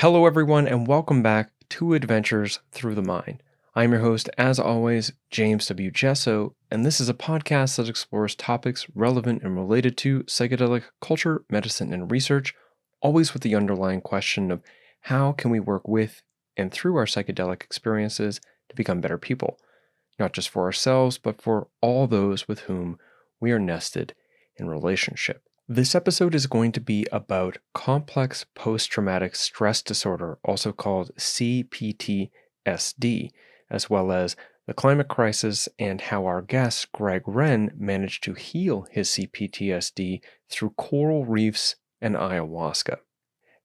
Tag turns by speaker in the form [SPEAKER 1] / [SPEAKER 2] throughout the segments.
[SPEAKER 1] Hello, everyone, and welcome back to Adventures Through the Mind. I'm your host, as always, James W. Jesso, and this is a podcast that explores topics relevant and related to psychedelic culture, medicine, and research, always with the underlying question of how can we work with and through our psychedelic experiences to become better people, not just for ourselves, but for all those with whom we are nested in relationship. This episode is going to be about complex post-traumatic stress disorder, also called cPTSD, as well as the climate crisis and how our guest, Greg Wrenn, managed to heal his cPTSD through coral reefs and ayahuasca.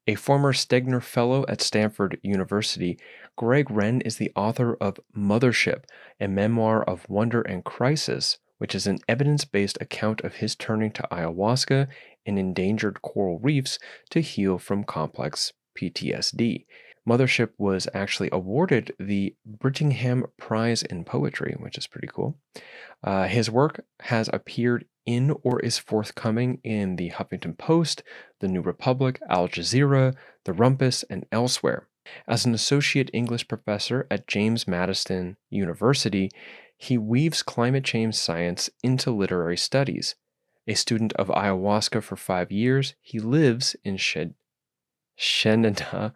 [SPEAKER 1] A former Stegner Fellow at Stanford University, Greg Wrenn is the author of Mothership, a memoir of wonder and crisis, which is an evidence-based account of his turning to ayahuasca and endangered coral reefs to heal from complex PTSD. Mothership was actually awarded the Brittingham Prize in Poetry, which is pretty cool. His work has appeared in or is forthcoming in the Huffington Post, the New Republic, Al Jazeera, the Rumpus, and elsewhere. As an associate English professor at James Madison University, he weaves climate change science into literary studies. A student of ayahuasca for 5 years, he lives in Shenandoah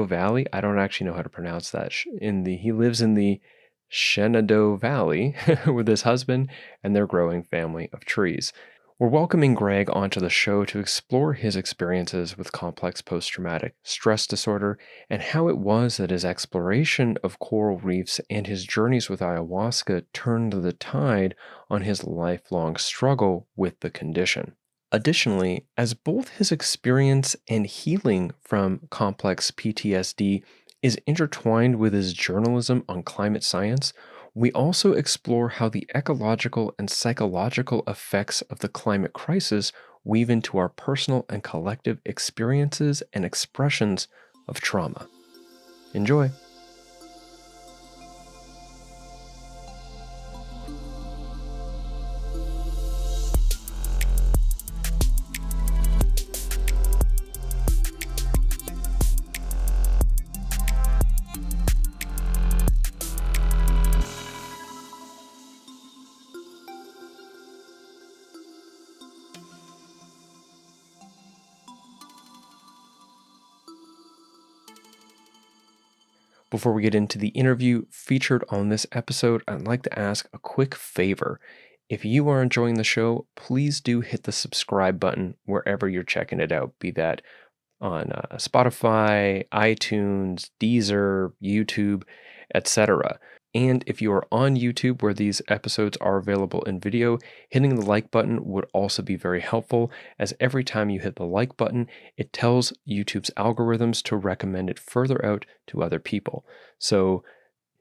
[SPEAKER 1] Valley. I don't actually know how to pronounce that. He lives in the Shenandoah Valley with his husband and their growing family of trees. We're welcoming Greg onto the show to explore his experiences with complex post-traumatic stress disorder and how it was that his exploration of coral reefs and his journeys with ayahuasca turned the tide on his lifelong struggle with the condition. Additionally, as both his experience and healing from complex PTSD is intertwined with his journalism on climate science, we also explore how the ecological and psychological effects of the climate crisis weave into our personal and collective experiences and expressions of trauma. Enjoy. Before we get into the interview featured on this episode, I'd like to ask a quick favor. If you are enjoying the show, please do hit the subscribe button wherever you're checking it out, be that on Spotify, iTunes, Deezer, YouTube, etc. And if you are on YouTube where these episodes are available in video, hitting the like button would also be very helpful, as every time you hit the like button, it tells YouTube's algorithms to recommend it further out to other people. So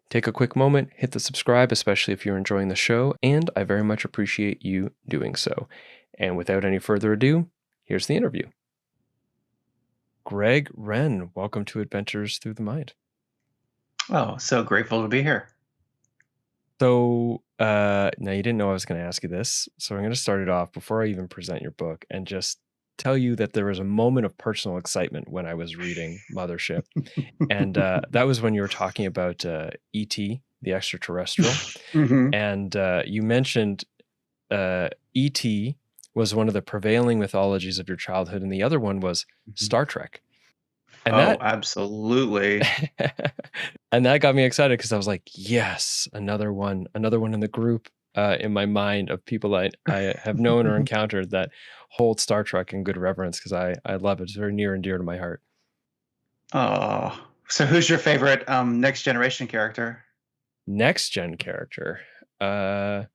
[SPEAKER 1] take a quick moment, hit the subscribe, especially if you're enjoying the show, and I very much appreciate you doing so. And without any further ado, here's the interview. Greg Wrenn, welcome to Adventures Through the Mind.
[SPEAKER 2] Oh, so grateful to be here.
[SPEAKER 1] So, now you didn't know I was going to ask you this, so I'm going to start it off before I even present your book and just tell you that there was a moment of personal excitement when I was reading Mothership. And that was when you were talking about E.T., the extraterrestrial.
[SPEAKER 2] Mhm.
[SPEAKER 1] And you mentioned E.T. was one of the prevailing mythologies of your childhood, and the other one was Star Trek. And
[SPEAKER 2] Oh, absolutely.
[SPEAKER 1] and that got me excited because I was like, yes, another one in the group in my mind of people I have known or encountered that hold Star Trek in good reverence because I love it. It's very near and dear to my heart.
[SPEAKER 2] Oh, so who's your favorite Next Generation character?
[SPEAKER 1] Next gen character. Well,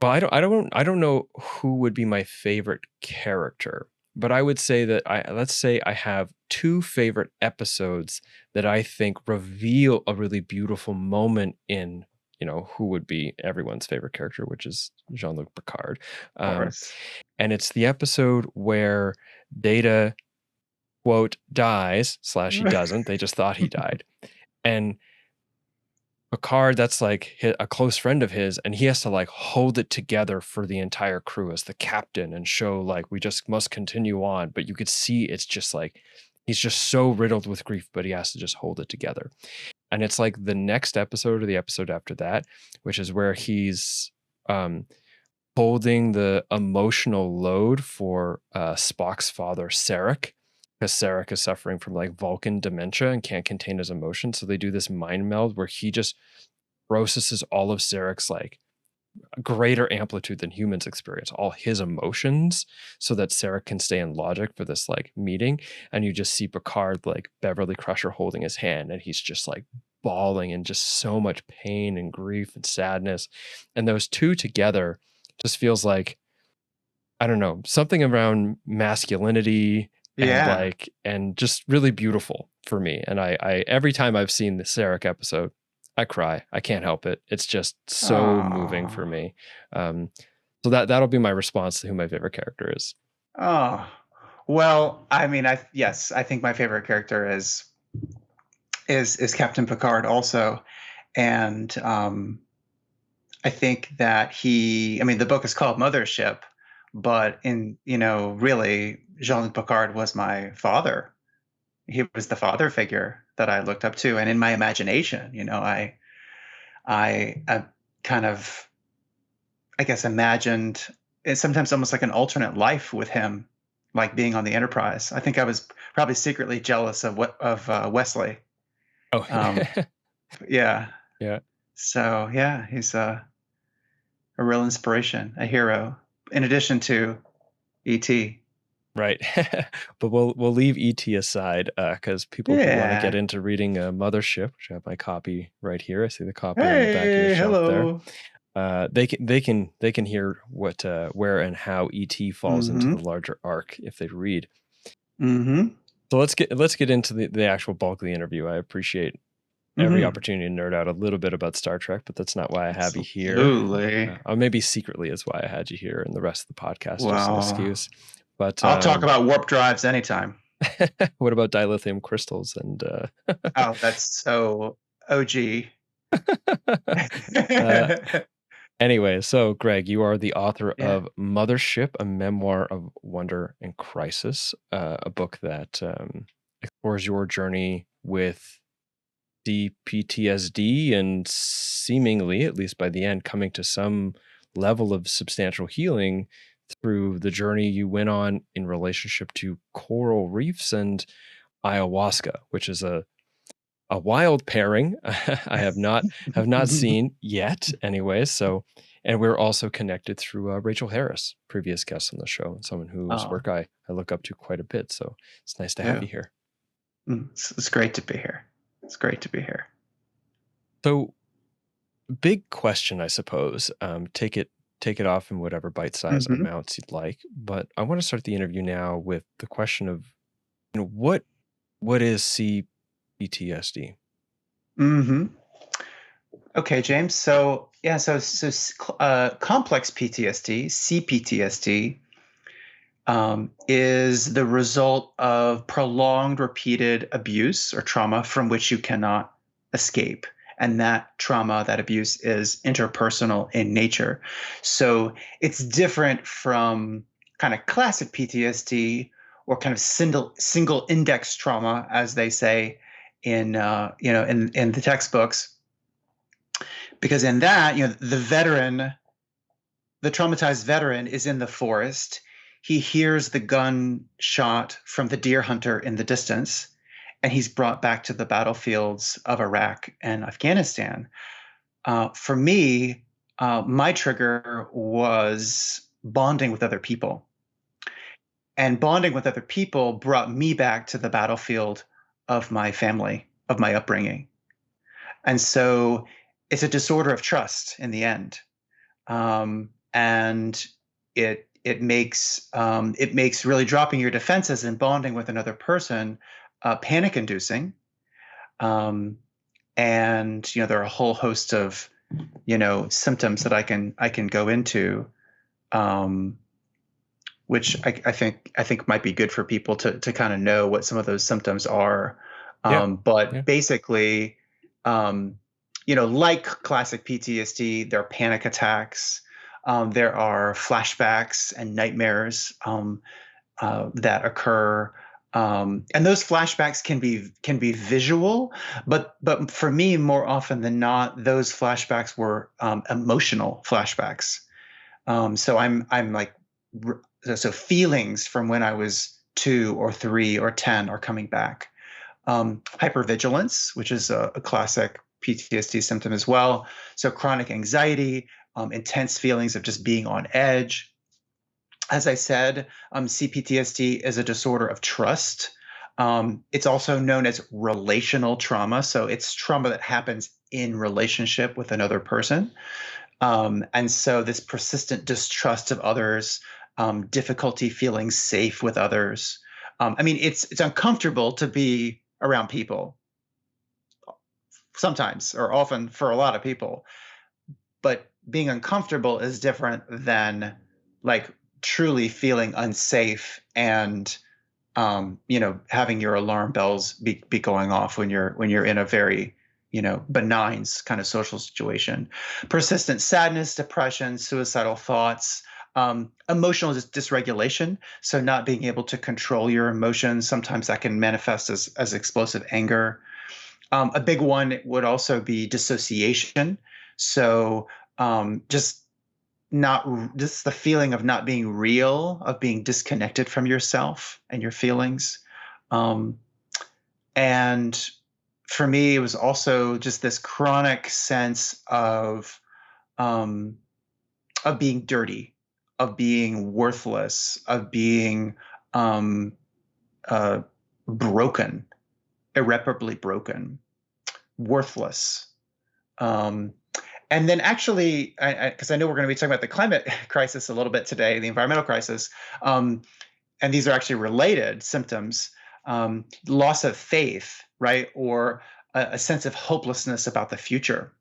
[SPEAKER 1] I don't know who would be my favorite character, but I would say that let's say I have two favorite episodes that I think reveal a really beautiful moment in, who would be everyone's favorite character, which is Jean-Luc Picard.
[SPEAKER 2] Of course.
[SPEAKER 1] And it's the episode where Data, quote, dies / he doesn't. They just thought he died. And Picard, that's like a close friend of his, and he has to like hold it together for the entire crew as the captain and show like we just must continue on. But you could see it's just like he's just so riddled with grief, but he has to just hold it together. And it's like the next episode or the episode after that, which is where he's holding the emotional load for Spock's father, Sarek, because Sarek is suffering from like Vulcan dementia and can't contain his emotions. So they do this mind meld where he just processes all of Sarek's like greater amplitude than humans experience, all his emotions, so that Sarek can stay in logic for this like meeting. And you just see Picard like Beverly Crusher holding his hand, and he's just like bawling in just so much pain and grief and sadness. And those two together just feels like, I don't know, something around masculinity and
[SPEAKER 2] Yeah.
[SPEAKER 1] like, and just really beautiful for me. And I every time I've seen the Sarek episode, I cry. I can't help it. It's just so moving for
[SPEAKER 2] Oh.
[SPEAKER 1] me. So that'll be my response to who my favorite character is.
[SPEAKER 2] Oh. Well, I mean, yes, I think my favorite character is Captain Picard also. And I think that I mean, the book is called Mothership, but really, Jean-Luc Picard was my father. He was the father figure that I looked up to. And in my imagination, I kind of, I guess, imagined it's sometimes almost like an alternate life with him, like being on the Enterprise. I think I was probably secretly jealous of Wesley.
[SPEAKER 1] Oh,
[SPEAKER 2] Um, yeah.
[SPEAKER 1] yeah.
[SPEAKER 2] So yeah, he's a real inspiration, a hero, in addition to E.T.
[SPEAKER 1] Right. But we'll leave ET aside because people who want to get
[SPEAKER 2] Yeah.
[SPEAKER 1] into reading Mothership, which I have my copy right here. I see the copy on the back of your
[SPEAKER 2] Hey,
[SPEAKER 1] shelf there.
[SPEAKER 2] hello.
[SPEAKER 1] They can hear what where and how ET falls into
[SPEAKER 2] Mm-hmm.
[SPEAKER 1] the larger arc if they read.
[SPEAKER 2] Mm-hmm.
[SPEAKER 1] So let's get into the actual bulk of the interview. I appreciate every
[SPEAKER 2] Mm-hmm.
[SPEAKER 1] opportunity to nerd out a little bit about Star Trek, but that's not why I have you here.
[SPEAKER 2] Absolutely.
[SPEAKER 1] Or maybe secretly is why I had you here, and the rest of the podcast just an
[SPEAKER 2] Well,
[SPEAKER 1] excuse. But
[SPEAKER 2] I'll talk about warp drives anytime.
[SPEAKER 1] what about dilithium crystals and
[SPEAKER 2] Oh, that's so OG.
[SPEAKER 1] anyway, so Greg, you are the author
[SPEAKER 2] Yeah.
[SPEAKER 1] of Mothership, a memoir of wonder and crisis, a book that explores your journey with cPTSD and seemingly, at least by the end, coming to some level of substantial healing through the journey you went on in relationship to coral reefs and ayahuasca, which is a wild pairing. I have not seen yet, anyways. So, and we're also connected through Rachel Harris, previous guest on the show, and someone whose
[SPEAKER 2] Oh,
[SPEAKER 1] work I look up to quite a bit. So it's nice to have
[SPEAKER 2] yeah.
[SPEAKER 1] you here.
[SPEAKER 2] It's great to be here. It's great to be here.
[SPEAKER 1] So, big question, I suppose. Take it off in whatever bite-sized
[SPEAKER 2] Mm-hmm.
[SPEAKER 1] amounts you'd like. But I want to start the interview now with the question of, what is cPTSD?
[SPEAKER 2] Mm-hmm. Okay, James. So yeah, complex PTSD, cPTSD, is the result of prolonged, repeated abuse or trauma from which you cannot escape. And that trauma, that abuse, is interpersonal in nature. So it's different from kind of classic PTSD or kind of single index trauma, as they say in in the textbooks, because in that, the traumatized veteran is in the forest. He hears the gunshot from the deer hunter in the distance, and he's brought back to the battlefields of Iraq and Afghanistan. For me, my trigger was bonding with other people. And bonding with other people brought me back to the battlefield of my family, of my upbringing. And so it's a disorder of trust in the end. And it makes really dropping your defenses and bonding with another person panic inducing. And there are a whole host of symptoms that I can go into, which I think might be good for people to kind of know what some of those symptoms are.
[SPEAKER 1] Yeah.
[SPEAKER 2] But basically, like classic PTSD, there are panic attacks, there are flashbacks and nightmares that occur. And those flashbacks can be visual, but for me, more often than not, those flashbacks were emotional flashbacks. So I'm like, so feelings from when I was 2 or 3 or 10 are coming back. Hypervigilance, which is a classic PTSD symptom as well. So chronic anxiety, intense feelings of just being on edge. As I said, cPTSD is a disorder of trust. It's also known as relational trauma. So it's trauma that happens in relationship with another person. And so this persistent distrust of others, difficulty feeling safe with others. I mean, it's uncomfortable to be around people sometimes, or often for a lot of people. But being uncomfortable is different than like truly feeling unsafe and having your alarm bells be going off when you're in a very benign kind of social situation. Persistent sadness, depression, suicidal thoughts, emotional dysregulation, so not being able to control your emotions. Sometimes that can manifest as explosive anger. A big one would also be dissociation. So just the feeling of not being real, of being disconnected from yourself and your feelings. And for me, it was also just this chronic sense of being dirty, of being worthless, of being broken, irreparably broken, worthless. And then actually, because I know we're going to be talking about the climate crisis a little bit today, the environmental crisis, and these are actually related symptoms, loss of faith, right? Or a sense of hopelessness about the future.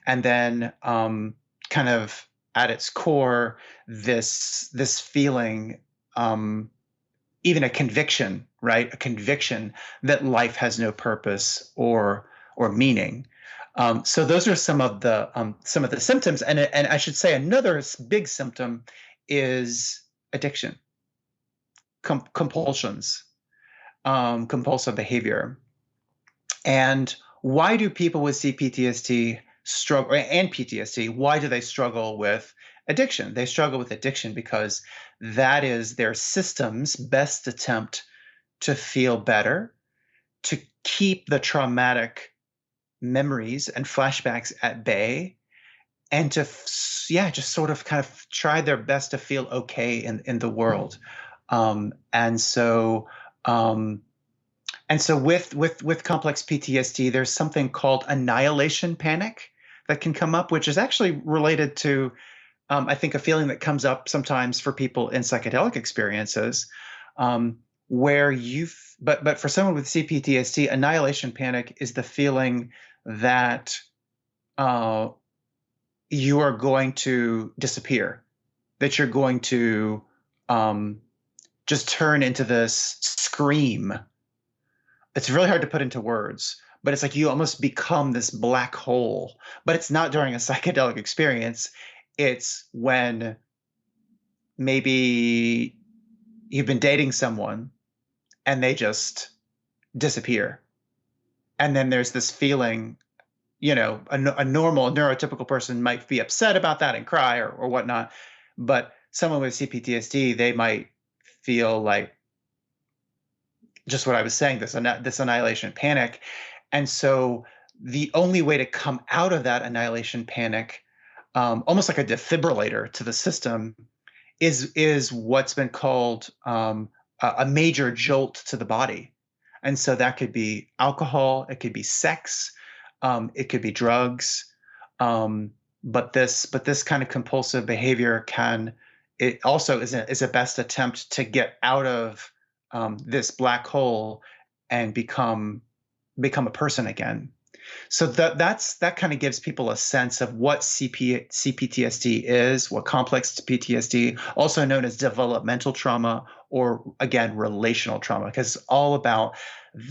[SPEAKER 2] And then kind of at its core, this feeling, even a conviction, right? A conviction that life has no purpose or meaning. So those are some of the symptoms, and I should say another big symptom is addiction, compulsions, compulsive behavior. And why do people with cPTSD struggle, and PTSD? Why do they struggle with addiction? They struggle with addiction because that is their system's best attempt to feel better, to keep the traumatic memories and flashbacks at bay, and to just sort of kind of try their best to feel okay in the world. And so with complex PTSD, there's something called annihilation panic that can come up, which is actually related to I think a feeling that comes up sometimes for people in psychedelic experiences, where but for someone with cPTSD, annihilation panic is the feeling that you are going to disappear, that you're going to just turn into this scream. It's really hard to put into words, but it's like you almost become this black hole. But it's not during a psychedelic experience. It's when maybe you've been dating someone and they just disappear. And then there's this feeling, a normal neurotypical person might be upset about that and cry or whatnot. But someone with cPTSD, they might feel like just what I was saying, this annihilation panic. And so the only way to come out of that annihilation panic, almost like a defibrillator to the system, is what's been called a major jolt to the body. And so that could be alcohol, it could be sex, it could be drugs. But this kind of compulsive behavior it also is a best attempt to get out of this black hole and become a person again. So that kind of gives people a sense of what cPTSD is, what complex PTSD, also known as developmental trauma, or again, relational trauma, because it's all about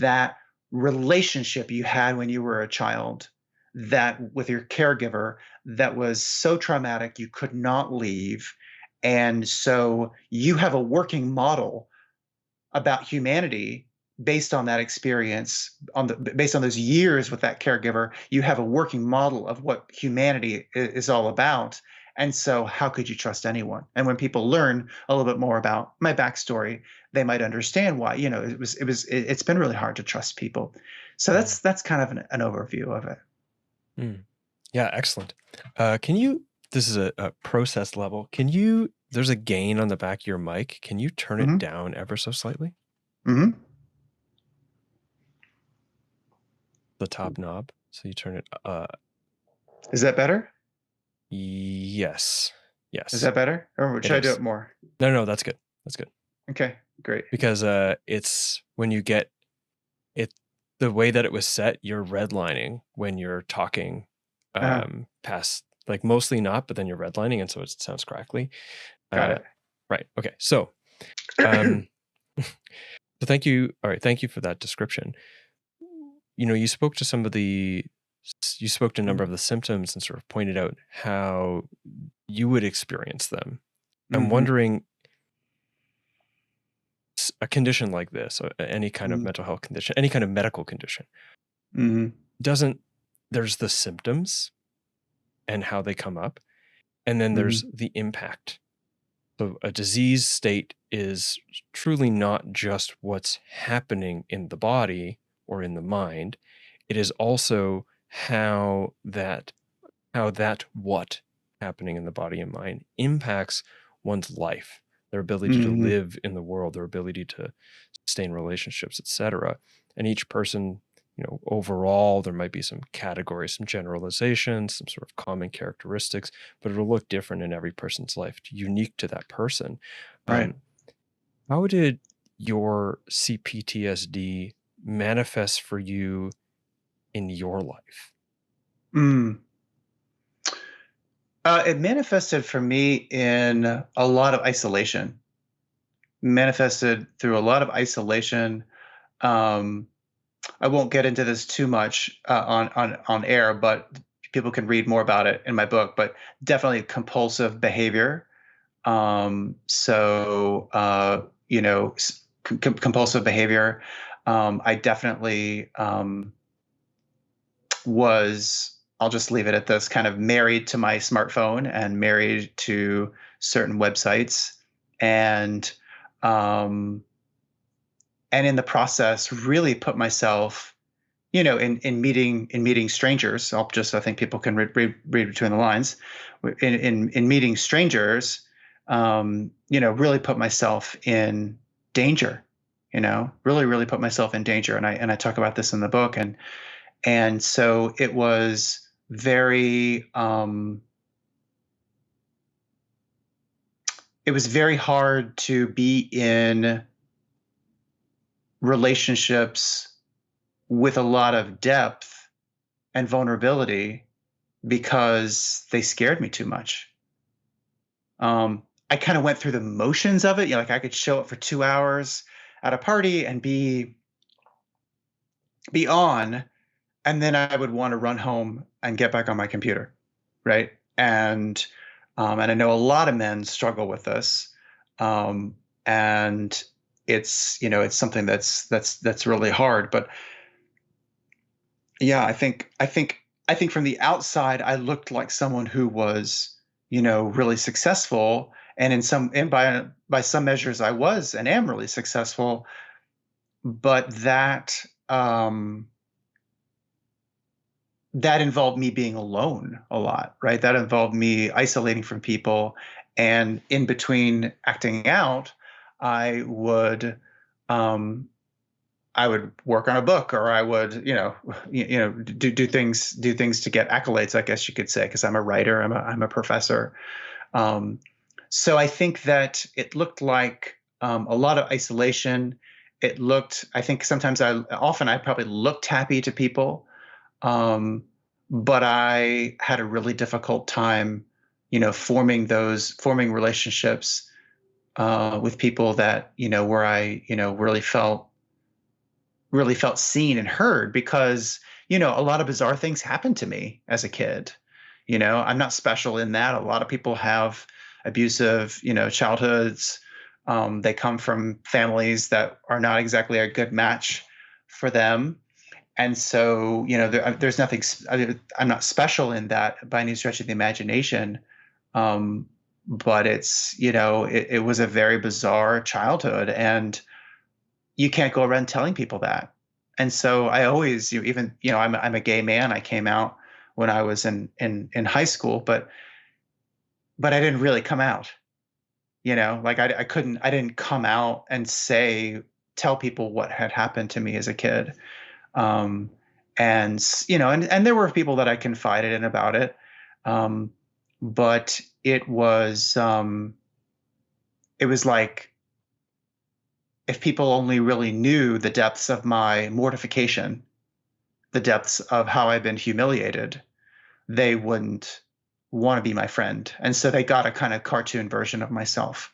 [SPEAKER 2] that relationship you had when you were a child that with your caregiver that was so traumatic you could not leave. And so you have a working model about humanity based on that experience, based on those years with that caregiver. You have a working model of what humanity is all about. And so how could you trust anyone? And when people learn a little bit more about my backstory, they might understand why, it's been really hard to trust people. So
[SPEAKER 1] Mm.
[SPEAKER 2] that's kind of an overview of it.
[SPEAKER 1] Mm. Yeah, excellent. This is a process level. There's a gain on the back of your mic. Can you turn it
[SPEAKER 2] Mm-hmm.
[SPEAKER 1] down ever so slightly?
[SPEAKER 2] Mm-hmm.
[SPEAKER 1] The top knob. So you turn it,
[SPEAKER 2] Is that better?
[SPEAKER 1] yes.
[SPEAKER 2] Is
[SPEAKER 1] Yes,
[SPEAKER 2] that better? Or
[SPEAKER 1] it
[SPEAKER 2] should I do
[SPEAKER 1] is.
[SPEAKER 2] it more?
[SPEAKER 1] No, that's good. That's good.
[SPEAKER 2] Okay, great.
[SPEAKER 1] Because it's when you get it, the way that it was set, you're redlining when you're talking
[SPEAKER 2] Uh,
[SPEAKER 1] past, like mostly not, but then you're redlining, and so it sounds crackly.
[SPEAKER 2] got
[SPEAKER 1] Uh,
[SPEAKER 2] it.
[SPEAKER 1] right. Okay. So, um, so thank you. All right. Thank you for that description. You spoke to you spoke to a number of the symptoms and sort of pointed out how you would experience them. I'm
[SPEAKER 2] Mm-hmm.
[SPEAKER 1] wondering, a condition like this, any kind of
[SPEAKER 2] Mm-hmm.
[SPEAKER 1] mental health condition, any kind of medical condition,
[SPEAKER 2] Mm-hmm.
[SPEAKER 1] doesn't, there's the symptoms and how they come up, and then
[SPEAKER 2] Mm-hmm.
[SPEAKER 1] there's the impact. So a disease state is truly not just what's happening in the body or in the mind. It is also how that what happening in the body and mind impacts one's life, their ability to
[SPEAKER 2] Mm-hmm.
[SPEAKER 1] live in the world, their ability to sustain relationships, etc. And each person, overall, there might be some categories, some generalizations, some sort of common characteristics, but it'll look different in every person's life, unique to that person.
[SPEAKER 2] Right.
[SPEAKER 1] Um, how did your cPTSD manifest for you in your life?
[SPEAKER 2] Mm. It manifested for me in a lot of isolation. Manifested through a lot of isolation. Um, I won't get into this too much on air, but people can read more about it in my book. But definitely compulsive behavior. So compulsive behavior. I definitely was, I'll just leave it at this, kind of married to my smartphone and married to certain websites, and um, and in the process really put myself, in meeting strangers. I think people can read between the lines. In meeting strangers, really put myself in danger. Really put myself in danger, and I talk about this in the book. And so it was very hard to be in relationships with a lot of depth and vulnerability because they scared me too much. I kind of went through the motions of it. Like I could show up for 2 hours at a party and be on, and then I would want to run home and get back on my computer, right? And I know a lot of men struggle with this, and it's something that's really hard. But yeah, I think from the outside, I looked like someone who was really successful, and by some measures, I was and am really successful. But that involved me being alone a lot, right? That involved me isolating from people, and in between acting out, I would um, I would work on a book, or I would do things to get accolades, I guess you could say, because I'm a writer, I'm a professor. Um, so I think that it looked like a lot of isolation. I think sometimes I probably looked happy to people, um, but I had a really difficult time, forming relationships with people that where I really felt seen and heard, because a lot of bizarre things happened to me as a kid. I'm not special in that. A lot of people have abusive, childhoods. They come from families that are not exactly a good match for them. And so, there's nothing, I'm not special in that by any stretch of the imagination. But it was a very bizarre childhood, and you can't go around telling people that. And so I always, even, I'm a gay man. I came out when I was in high school, but I didn't really come out, like I didn't come out and tell people what had happened to me as a kid. Um, and there were people that I confided in about it. But it was like, if people only really knew the depths of my mortification, the depths of how I've been humiliated, they wouldn't want to be my friend. And so they got a kind of cartoon version of myself.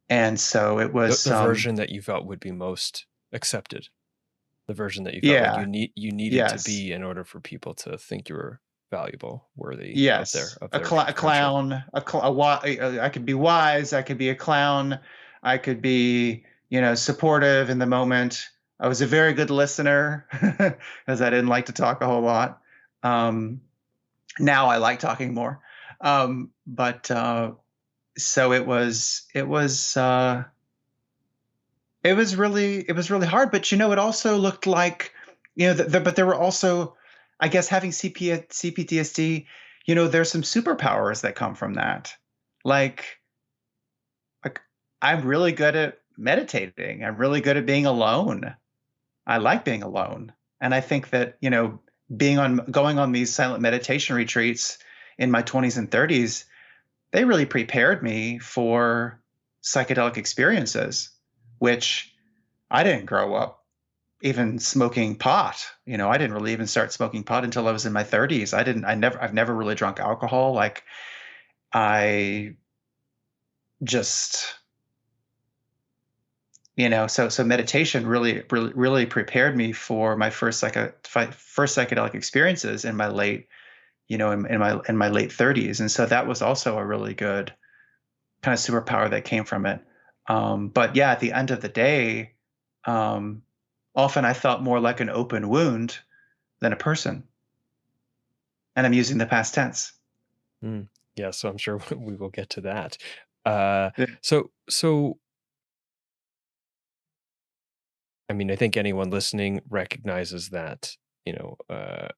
[SPEAKER 2] And so it was,
[SPEAKER 1] The version that you felt would be most accepted, the version that you felt like
[SPEAKER 2] yeah,
[SPEAKER 1] you needed to
[SPEAKER 2] yes,
[SPEAKER 1] be in order for people to think you were valuable, worthy of
[SPEAKER 2] yes,
[SPEAKER 1] their
[SPEAKER 2] a
[SPEAKER 1] friendship.
[SPEAKER 2] clown, I could be wise, I could be a clown, I could be, supportive in the moment. I was a very good listener because I didn't like to talk a whole lot. Um, Now I like talking more. But So it was really hard. But it also looked like, but there were also, I guess, having CPTSD, there's some superpowers that come from that. Like, like I'm really good at meditating. I'm really good at being alone. I like being alone. And I think that, going on these silent meditation retreats in my 20s and 30s, they really prepared me for psychedelic experiences, which I didn't grow up even smoking pot. I didn't really even start smoking pot until I was in my 30s. I've never really drunk alcohol. Like, I just, so meditation really prepared me for my first psychedelic experiences in my late, in my late 30s. And so that was also a really good kind of superpower that came from it. But yeah, at the end of the day, um, often I felt more like an open wound than a person. And I'm using the past tense.
[SPEAKER 1] Mm. Yeah, so I'm sure we will get to that.
[SPEAKER 2] Yeah.
[SPEAKER 1] So I mean, I think anyone listening recognizes that, you know, uh,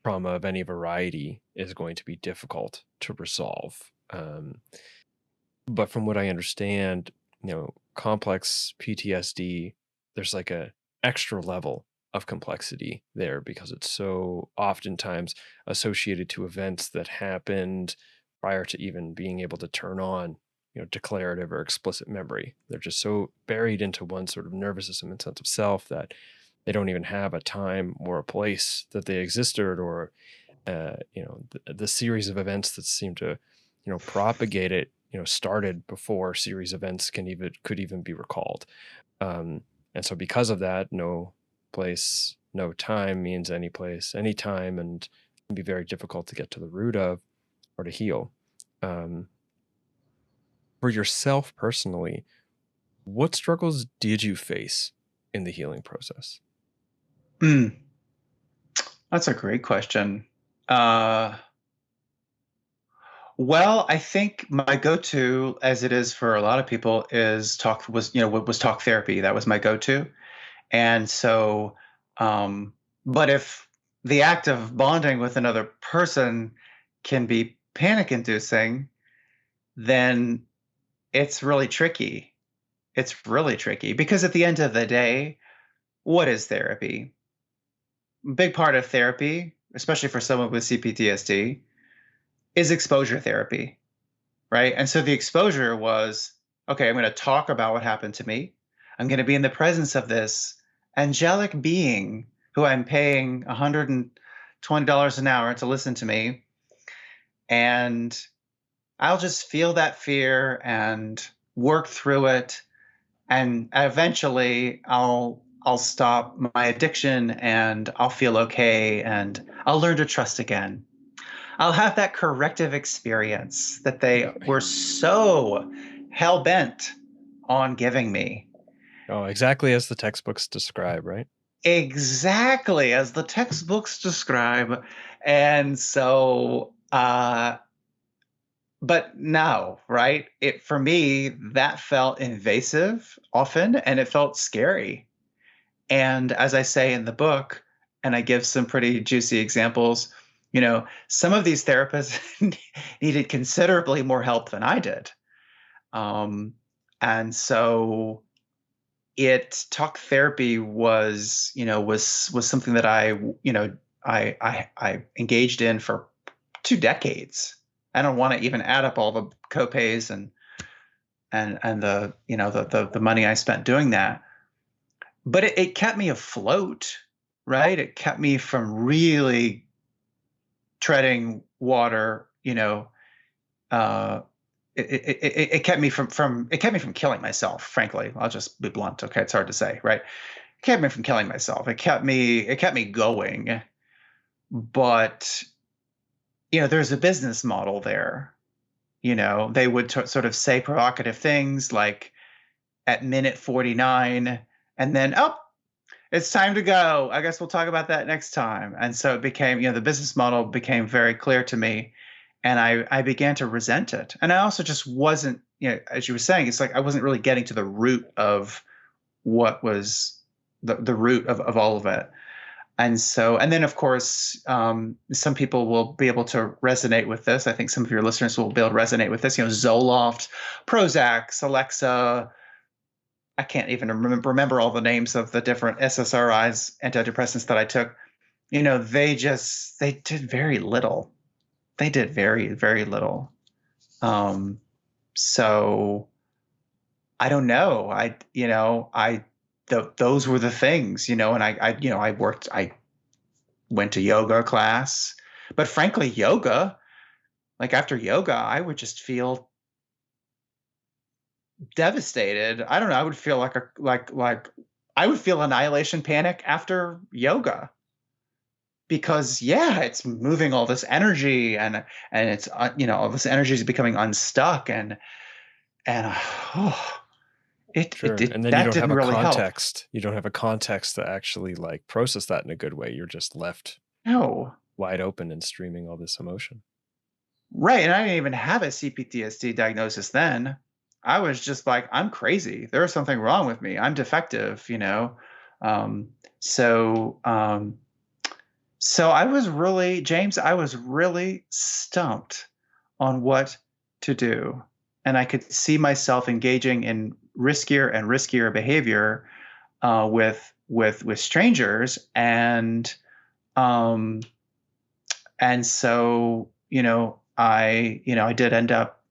[SPEAKER 1] trauma of any variety is going to be difficult to resolve. But from what I understand, complex PTSD, there's like a extra level of complexity there because it's so oftentimes associated to events that happened prior to even being able to turn on, declarative or explicit memory. They're just so buried into one sort of nervous system and sense of self that they don't even have a time or a place that they existed, or the series of events that seem to propagate it started before series events could even be recalled. um, and so because of that, no place no time means any place any time, and it can be very difficult to get to the root of or to heal. um, for yourself personally, what struggles did you face in the healing process?
[SPEAKER 2] Mm, that's a great question. Uh, well, I think my go-to, as it is for a lot of people, was talk therapy. That was my go-to. And so, but if the act of bonding with another person can be panic inducing, then it's really tricky. It's really tricky because at the end of the day, what is therapy? A big part of therapy, especially for someone with CPTSD, is exposure therapy, right? And so the exposure was, okay, I'm going to talk about what happened to me. I'm going to be in the presence of this angelic being who I'm paying $120 an hour to listen to me. And I'll just feel that fear and work through it. And eventually I'll stop my addiction and I'll feel okay and I'll learn to trust again. I'll have that corrective experience that they were so hell bent on giving me.
[SPEAKER 1] Oh, exactly as the textbooks describe, right?
[SPEAKER 2] Exactly as the textbooks describe. And so, but no, right? It for me, that felt invasive often and it felt scary. And as I say in the book, and I give some pretty juicy examples, some of these therapists needed considerably more help than I did. Um, and so talk therapy was something that I engaged in for 2 decades. I don't want to even add up all the copays and the money I spent doing that. But it kept me afloat, right? It kept me from really treading water, uh, it kept me from killing myself, frankly. I'll just be blunt. Okay. It's hard to say, right? It kept me from killing myself. It kept me going. But, there's a business model there. They would sort of say provocative things like at minute 49, and then, oh, it's time to go. I guess we'll talk about that next time. And so it became, the business model became very clear to me, and I began to resent it. And I also just wasn't, as you were saying, it's like I wasn't really getting to the root of what was the root of all of it. And so, and then of course, some people will be able to resonate with this. I think some of your listeners will be able to resonate with this. Zoloft, Prozac, Alexa. I can't even remember all the names of the different SSRIs, antidepressants that I took. They did very little. They did very, very little. So I don't know. Those were the things, and I went to yoga class, but frankly, like after yoga, I would just feel devastated. I don't know. I would feel like I would feel annihilation panic after yoga because it's moving all this energy and it's all this energy is becoming unstuck and oh,
[SPEAKER 1] Sure. And then you
[SPEAKER 2] that
[SPEAKER 1] don't have
[SPEAKER 2] didn't
[SPEAKER 1] a
[SPEAKER 2] really help.
[SPEAKER 1] context. You don't have a context to actually like process that in a good way. You're just left
[SPEAKER 2] No.
[SPEAKER 1] wide open and streaming all this emotion.
[SPEAKER 2] Right. And I didn't even have a cPTSD diagnosis then. I was just like, I'm crazy. There's something wrong with me. I'm defective. Um, so, um, so I was really, James, I was really stumped on what to do. And I could see myself engaging in riskier and riskier behavior with strangers. Um, and so, I did end up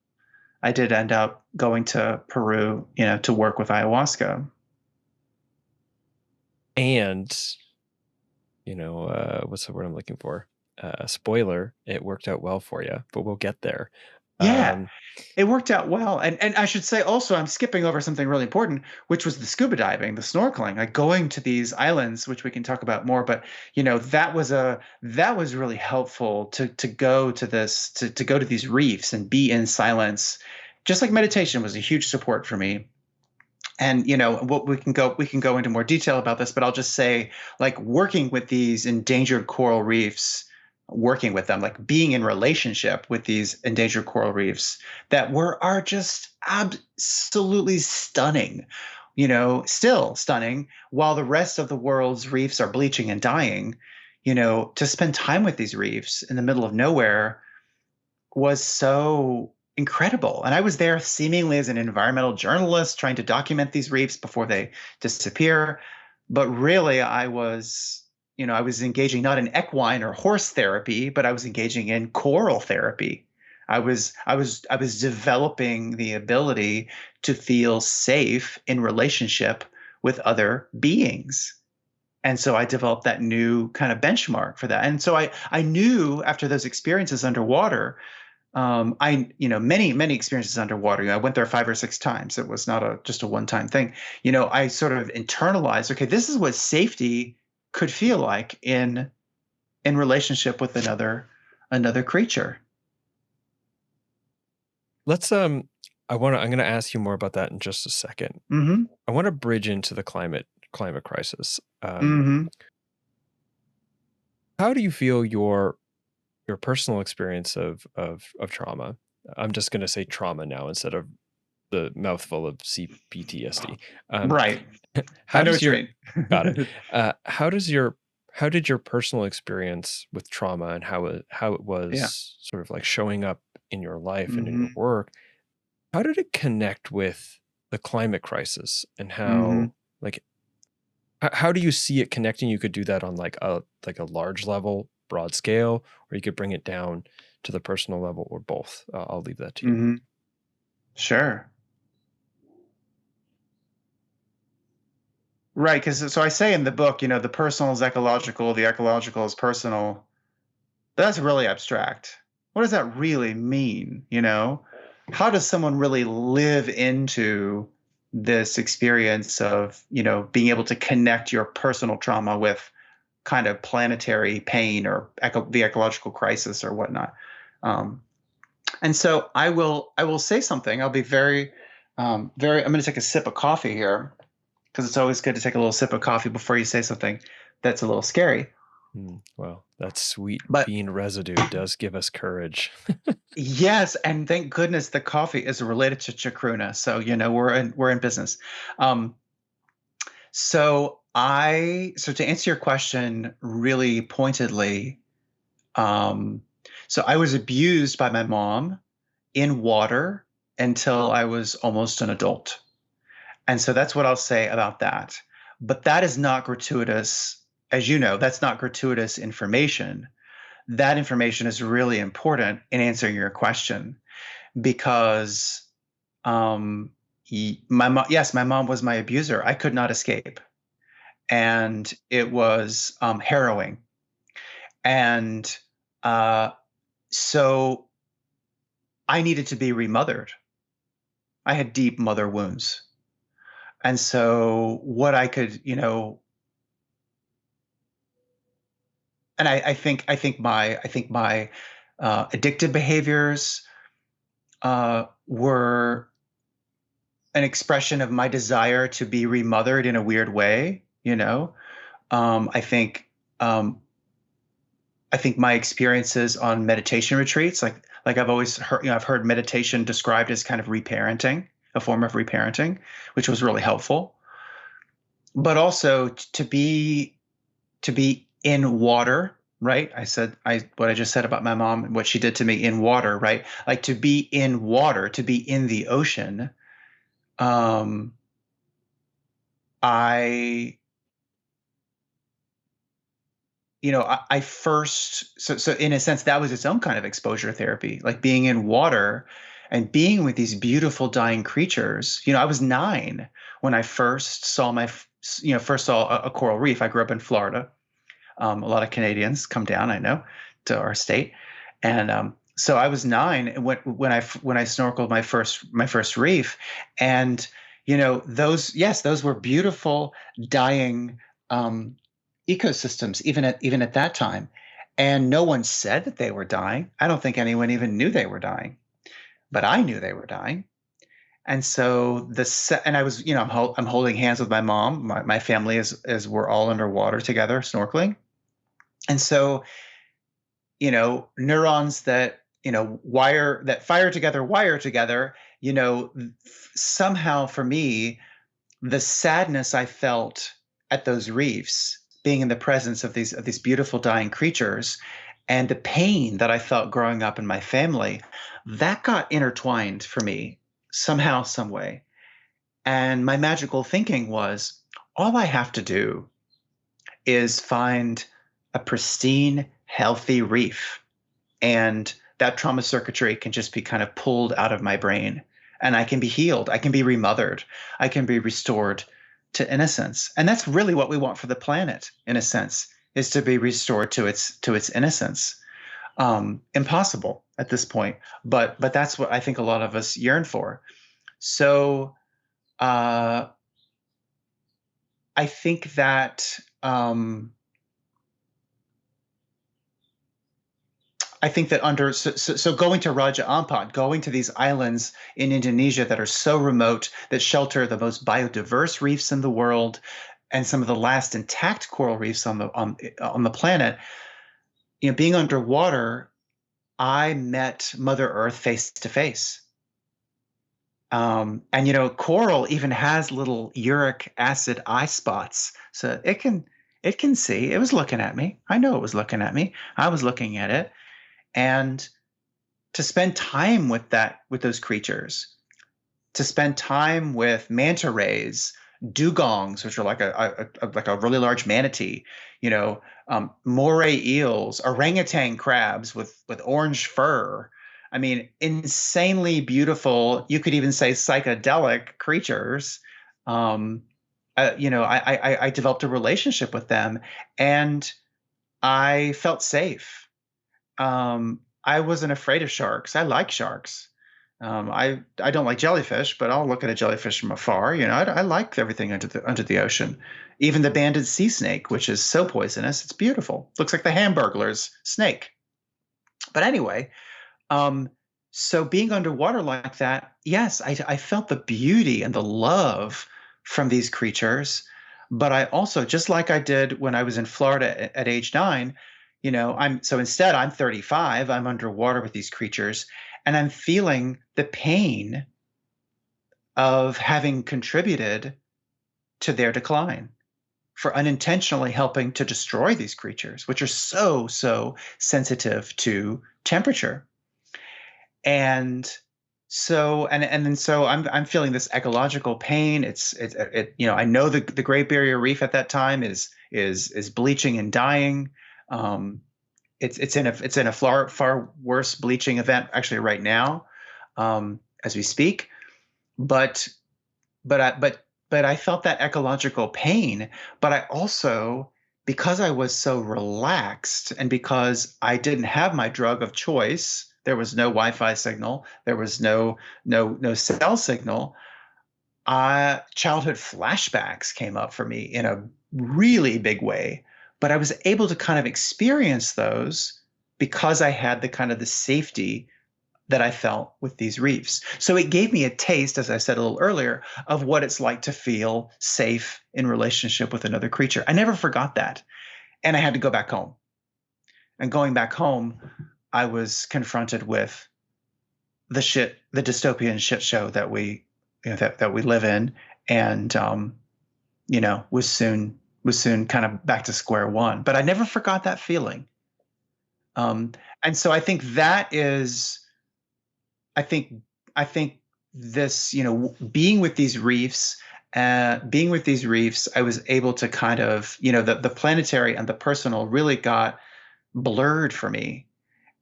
[SPEAKER 2] going to Peru, to work with ayahuasca.
[SPEAKER 1] And, what's the word I'm looking for? Spoiler, it worked out well for you, but we'll get there.
[SPEAKER 2] Yeah,
[SPEAKER 1] Um,
[SPEAKER 2] it worked out well. And I should say also, I'm skipping over something really important, which was the scuba diving, the snorkeling, like going to these islands, which we can talk about more. But that was really helpful to go to to go to these reefs and be in silence. Just like meditation was a huge support for me. And what we can go into more detail about this, but I'll just say, like, working with these endangered coral reefs, working with them, like being in relationship with these endangered coral reefs that are just absolutely stunning, still stunning, while the rest of the world's reefs are bleaching and dying. To spend time with these reefs in the middle of nowhere was so incredible. And I was there seemingly as an environmental journalist trying to document these reefs before they disappear. But really, I was engaging not in equine or horse therapy, but I was engaging in coral therapy. I was developing the ability to feel safe in relationship with other beings. And so I developed that new kind of benchmark for that. And so I knew after those experiences underwater, many experiences underwater. I went there 5 or 6 times. It was not just a one-time thing. I sort of internalized, okay, this is what safety could feel like in relationship with another creature.
[SPEAKER 1] Let's I'm going to ask you more about that in just a second.
[SPEAKER 2] Mm-hmm.
[SPEAKER 1] I want to bridge into the climate crisis.
[SPEAKER 2] Mm-hmm.
[SPEAKER 1] How do you feel your personal experience of trauma? I'm just going to say trauma now instead of the mouthful of cPTSD. Um,
[SPEAKER 2] Right. I
[SPEAKER 1] how
[SPEAKER 2] know
[SPEAKER 1] does
[SPEAKER 2] what you
[SPEAKER 1] your got it?
[SPEAKER 2] mean.
[SPEAKER 1] How did your personal experience with trauma and how it
[SPEAKER 2] Yeah.
[SPEAKER 1] was sort of like showing up in your life and in your
[SPEAKER 2] Mm-hmm.
[SPEAKER 1] work? How did it connect with the climate crisis and
[SPEAKER 2] Mm-hmm.
[SPEAKER 1] how like how do you see it connecting? You could do that on like a large level, broad scale, or you could bring it down to the personal level, or both. I'll leave that to you.
[SPEAKER 2] Mm-hmm. Sure. Right. Because so I say in the book, the personal is ecological, the ecological is personal. That's really abstract. What does that really mean? How does someone really live into this experience of, being able to connect your personal trauma with kind of planetary pain or the ecological crisis or whatnot? Um, and so I will say something. I'll be I'm going to take a sip of coffee here because it's always good to take a little sip of coffee before you say something that's a little scary.
[SPEAKER 1] Well, that sweet
[SPEAKER 2] But
[SPEAKER 1] bean residue does give us courage.
[SPEAKER 2] yes, and thank goodness the coffee is related to chacruna. So we're in business. Um, so to answer your question really pointedly, um, so I was abused by my mom in water until I was almost an adult. And so that's what I'll say about that. But that is not gratuitous, as you know, that's not gratuitous information. That information is really important in answering your question because my mom was my abuser. I could not escape, and it was harrowing. And uh, so I needed to be remothered. I had deep mother wounds, and so what I could, and I think my addictive behaviors were an expression of my desire to be remothered in a weird way. Um, I think um, I think my experiences on meditation retreats, like I've always heard, I've heard meditation described as kind of reparenting, a form of reparenting, which was really helpful. But also to be in water, right? What I just said about my mom and what she did to me in water, right? Like to be in water, to be in the ocean. Um, I I first, so in a sense, that was its own kind of exposure therapy, like being in water and being with these beautiful dying creatures. I was 9 when I first saw first saw a coral reef. I grew up in Florida. A lot of Canadians come down, I know, to our state, and so I was 9 when I snorkeled my first reef, and those were beautiful dying um, ecosystems even at that time, and no one said that they were dying. I don't think anyone even knew they were dying, but I knew they were dying. And so and I was, I'm holding hands with my mom. My family is we're all underwater together snorkeling. And so, neurons that, wire together, somehow for me, the sadness I felt at those reefs, being in the presence of these beautiful dying creatures, and the pain that I felt growing up in my family, that got intertwined for me somehow, some way. And my magical thinking was, all I have to do is find a pristine, healthy reef. And that trauma circuitry can just be kind of pulled out of my brain. And I can be healed. I can be remothered. I can be restored to innocence. And that's really what we want for the planet, in a sense, is to be restored to its innocence. Impossible. at this point. But that's what I think a lot of us yearn for. So uh, I think that so going to Raja Ampat, going to these islands in Indonesia that are so remote, that shelter the most biodiverse reefs in the world and some of the last intact coral reefs on the planet, being underwater, I met Mother Earth face to face. And coral even has little uric acid eye spots, so it can see. It was looking at me. I know it was looking at me. I was looking at it, and to spend time with those creatures, to spend time with manta rays, dugongs, which are like a really large manatee, moray eels, orangutan crabs with orange fur. I mean, insanely beautiful. You could even say psychedelic creatures. Um, I developed a relationship with them, and I felt safe. I wasn't afraid of sharks. I like sharks. I don't like jellyfish, but I'll look at a jellyfish from afar. I like everything under the ocean, even the banded sea snake, which is so poisonous. It's beautiful. Looks like the Hamburglar's snake. But anyway, um, so being underwater like that, yes, I felt the beauty and the love from these creatures. But I also, just like I did when I was in Florida at age 9, instead I'm 35, I'm underwater with these creatures, and I'm feeling the pain of having contributed to their decline, for unintentionally helping to destroy these creatures, which are so, so sensitive to temperature. And so I'm feeling this ecological pain. I know the Great Barrier Reef at that time is bleaching and dying. Um, it's in a far worse bleaching event actually right now, as we speak. But I felt that ecological pain. But I also, because I was so relaxed and because I didn't have my drug of choice, there was no Wi-Fi signal, there was no cell signal. Childhood flashbacks came up for me in a really big way, but I was able to kind of experience those because I had the safety that I felt with these reefs. So it gave me a taste, as I said a little earlier, of what it's like to feel safe in relationship with another creature. I never forgot that. And I had to go back home. And going back home, I was confronted with the dystopian shit show that we live in, and was soon kind of back to square one. But I never forgot that feeling. Um, and so I think I think this, being with these reefs, I was able to kind of, the planetary and the personal really got blurred for me.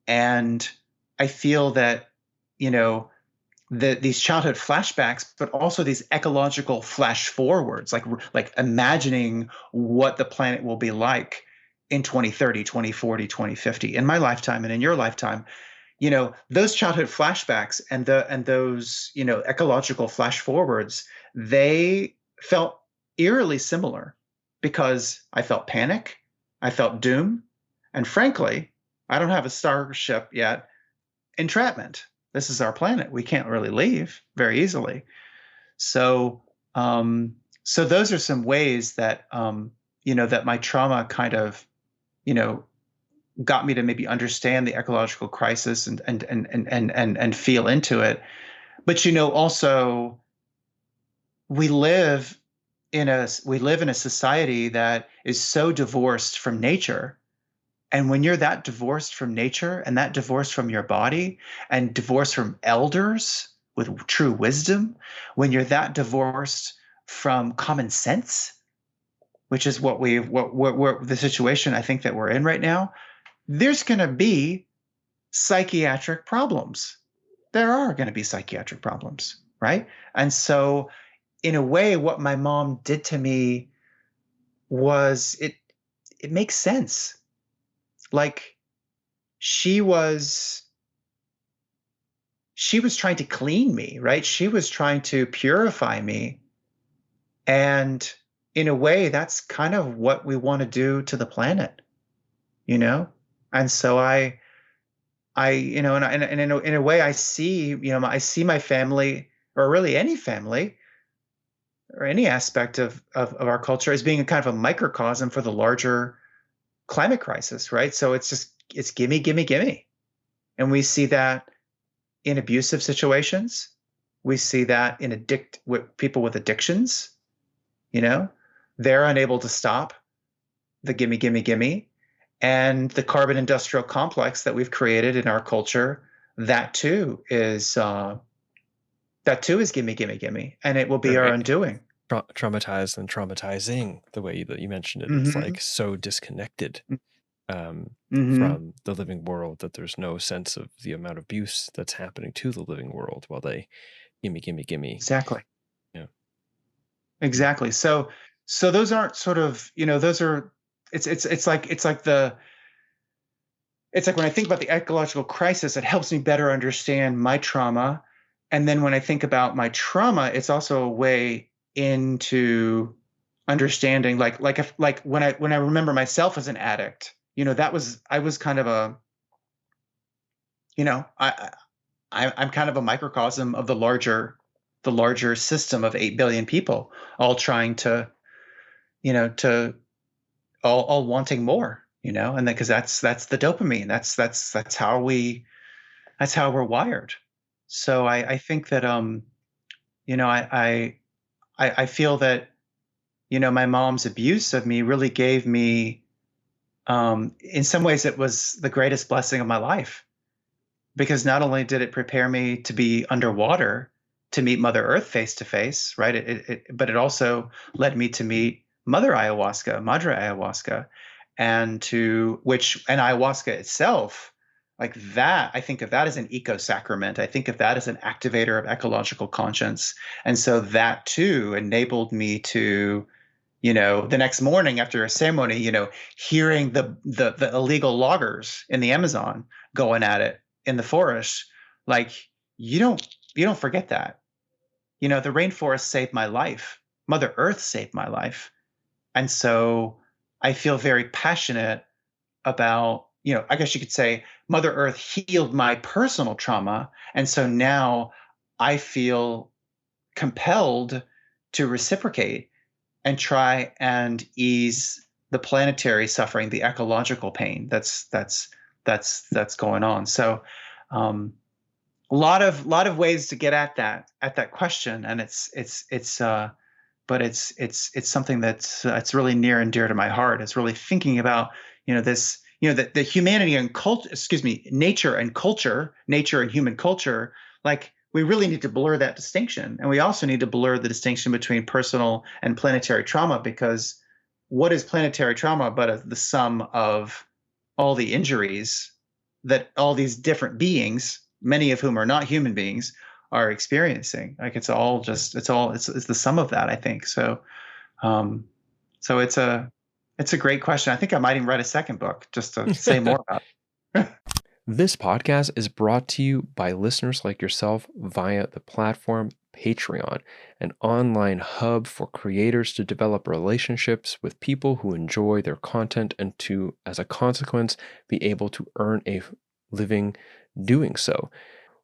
[SPEAKER 2] And I feel that, you know, these childhood flashbacks, but also these ecological flash forwards, like imagining what the planet will be like in 2030, 2040, 2050, in my lifetime and in your lifetime. Those childhood flashbacks and those, ecological flash forwards, they felt eerily similar, because I felt panic, I felt doom, and frankly, I don't have a starship yet, entrapment. This is our planet. We can't really leave very easily. So, so those are some ways that, that my trauma kind of, you know, got me to maybe understand the ecological crisis and feel into it. But also, we live in a society that is so divorced from nature. And when you're that divorced from nature and that divorced from your body and divorced from elders with true wisdom, when you're that divorced from common sense, which is what the situation I think that we're in right now, there's going to be psychiatric problems. There are going to be psychiatric problems, right? And so, in a way, what my mom did to me was it makes sense. Like, she was she was trying to clean me, right? She was trying to purify me. And in a way, that's kind of what we want to do to the planet, you know? And so and in a way, I see, I see my family, or really any family, or any aspect of our culture, as being a kind of a microcosm for the larger climate crisis, right? So it's gimme, gimme, gimme. And we see that in abusive situations. We see that in with people with addictions, you know, they're unable to stop the gimme, gimme, gimme. And the carbon industrial complex that we've created in our culture, that too is gimme, gimme, gimme, and it will be our
[SPEAKER 1] Right.
[SPEAKER 2] undoing.
[SPEAKER 1] Traumatized and traumatizing, the way that you mentioned it. It's
[SPEAKER 2] Mm-hmm.
[SPEAKER 1] like so disconnected
[SPEAKER 2] Mm-hmm.
[SPEAKER 1] from the living world that there's no sense of the amount of abuse that's happening to the living world while they gimme, gimme, gimme.
[SPEAKER 2] Exactly.
[SPEAKER 1] Yeah.
[SPEAKER 2] Exactly. So those aren't sort of, those are, it's like when I think about the ecological crisis, it helps me better understand my trauma. And then when I think about my trauma, it's also a way into understanding, like when I remember myself as an addict, I was kind of a, you know, I'm kind of a microcosm of the larger system of 8 billion people, all trying to, to all wanting more, and because that's the dopamine. That's how we're wired. So I think that you know I feel that my mom's abuse of me really gave me, in some ways, it was the greatest blessing of my life, because not only did it prepare me to be underwater to meet Mother Earth face to face, right? But it also led me to meet Mother Ayahuasca, Madre Ayahuasca, and ayahuasca itself, like that. I think of that as an eco sacrament. I think of that as an activator of ecological conscience, and so that too enabled me to, the next morning after a ceremony, hearing the illegal loggers in the Amazon going at it in the forest, like, you don't forget that. The rainforest saved my life. Mother Earth saved my life. And so I feel very passionate about, I guess you could say Mother Earth healed my personal trauma. And so now I feel compelled to reciprocate and try and ease the planetary suffering, the ecological pain that's going on. So, a lot of ways to get at that question, and but it's something that's it's really near and dear to my heart. It's really thinking about, this, the humanity and culture, excuse me, nature and human culture. Like, we really need to blur that distinction, and we also need to blur the distinction between personal and planetary trauma, because what is planetary trauma but the sum of all the injuries that all these different beings, many of whom are not human beings, are experiencing? Like, it's the sum of that, I think. So, um, so it's a great question. I think I might even write a second book just to say more about it.
[SPEAKER 1] This podcast is brought to you by listeners like yourself via the platform Patreon, an online hub for creators to develop relationships with people who enjoy their content and to, as a consequence, be able to earn a living doing so.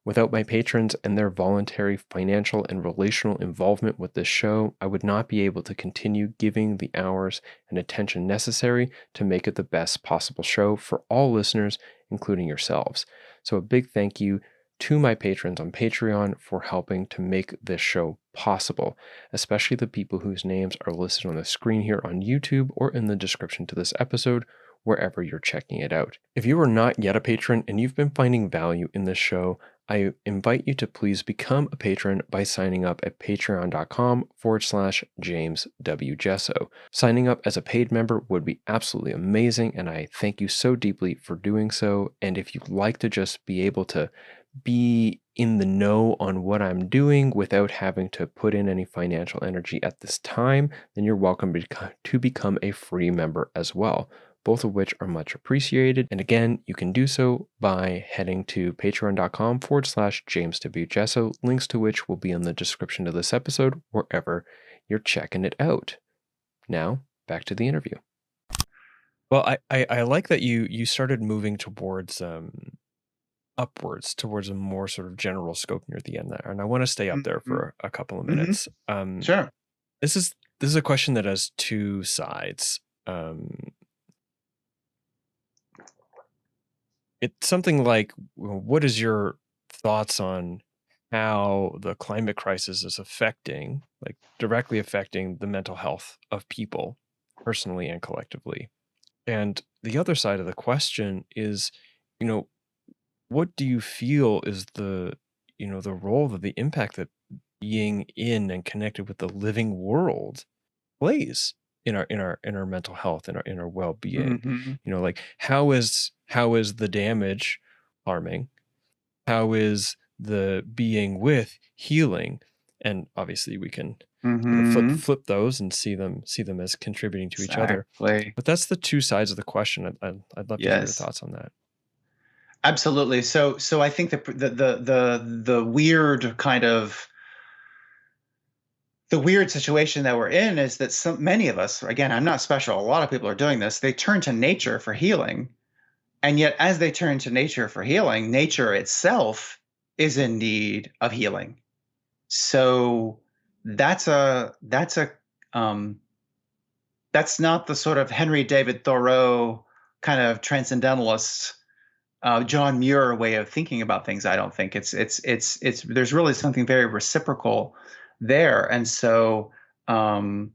[SPEAKER 1] Without my patrons and their voluntary financial and relational involvement with this show, I would not be able to continue giving the hours and attention necessary to make it the best possible show for all listeners, including yourselves. So, a big thank you to my patrons on Patreon for helping to make this show possible, especially the people whose names are listed on the screen here on YouTube or in the description to this episode, wherever you're checking it out. If you are not yet a patron and you've been finding value in this show, I invite you to please become a patron by signing up at patreon.com/James W. Jesso. Signing up as a paid member would be absolutely amazing, and I thank you so deeply for doing so. And if you'd like to just be able to be in the know on what I'm doing without having to put in any financial energy at this time, then you're welcome to become a free member as well. both of which are much appreciated. And again, you can do so by heading to patreon.com/JamesWJesso, links to which will be in the description of this episode, wherever you're checking it out. Now, back to the interview. Well, I like that you started moving towards upwards towards a more sort of general scope near the end there, and I want to stay up there
[SPEAKER 2] Mm-hmm.
[SPEAKER 1] for a couple of
[SPEAKER 2] Mm-hmm.
[SPEAKER 1] minutes.
[SPEAKER 2] Sure.
[SPEAKER 1] This is a question that has two sides. It's something like, what is your thoughts on how the climate crisis is affecting, like directly affecting the mental health of people, personally and collectively? And the other side of the question is, you know, what do you feel is the role, the impact that being in and connected with the living world plays in our mental health, in our well-being?
[SPEAKER 2] Mm-hmm.
[SPEAKER 1] Like how is the damage harming? How is the being with healing? And obviously we can
[SPEAKER 2] Mm-hmm.
[SPEAKER 1] flip those and see them as contributing to each other.
[SPEAKER 2] Exactly.
[SPEAKER 1] But that's the two sides of the question. I'd love to hear your
[SPEAKER 2] Yes.
[SPEAKER 1] thoughts on that.
[SPEAKER 2] Absolutely. So I think the weird kind of the weird situation that we're in is that many of us, again, I'm not special. A lot of people are doing this. They turn to nature for healing. And yet, as they turn to nature for healing, nature itself is in need of healing. So um, that's not the sort of Henry David Thoreau kind of transcendentalist John Muir way of thinking about things. I don't think it's there's really something very reciprocal there. And so I'll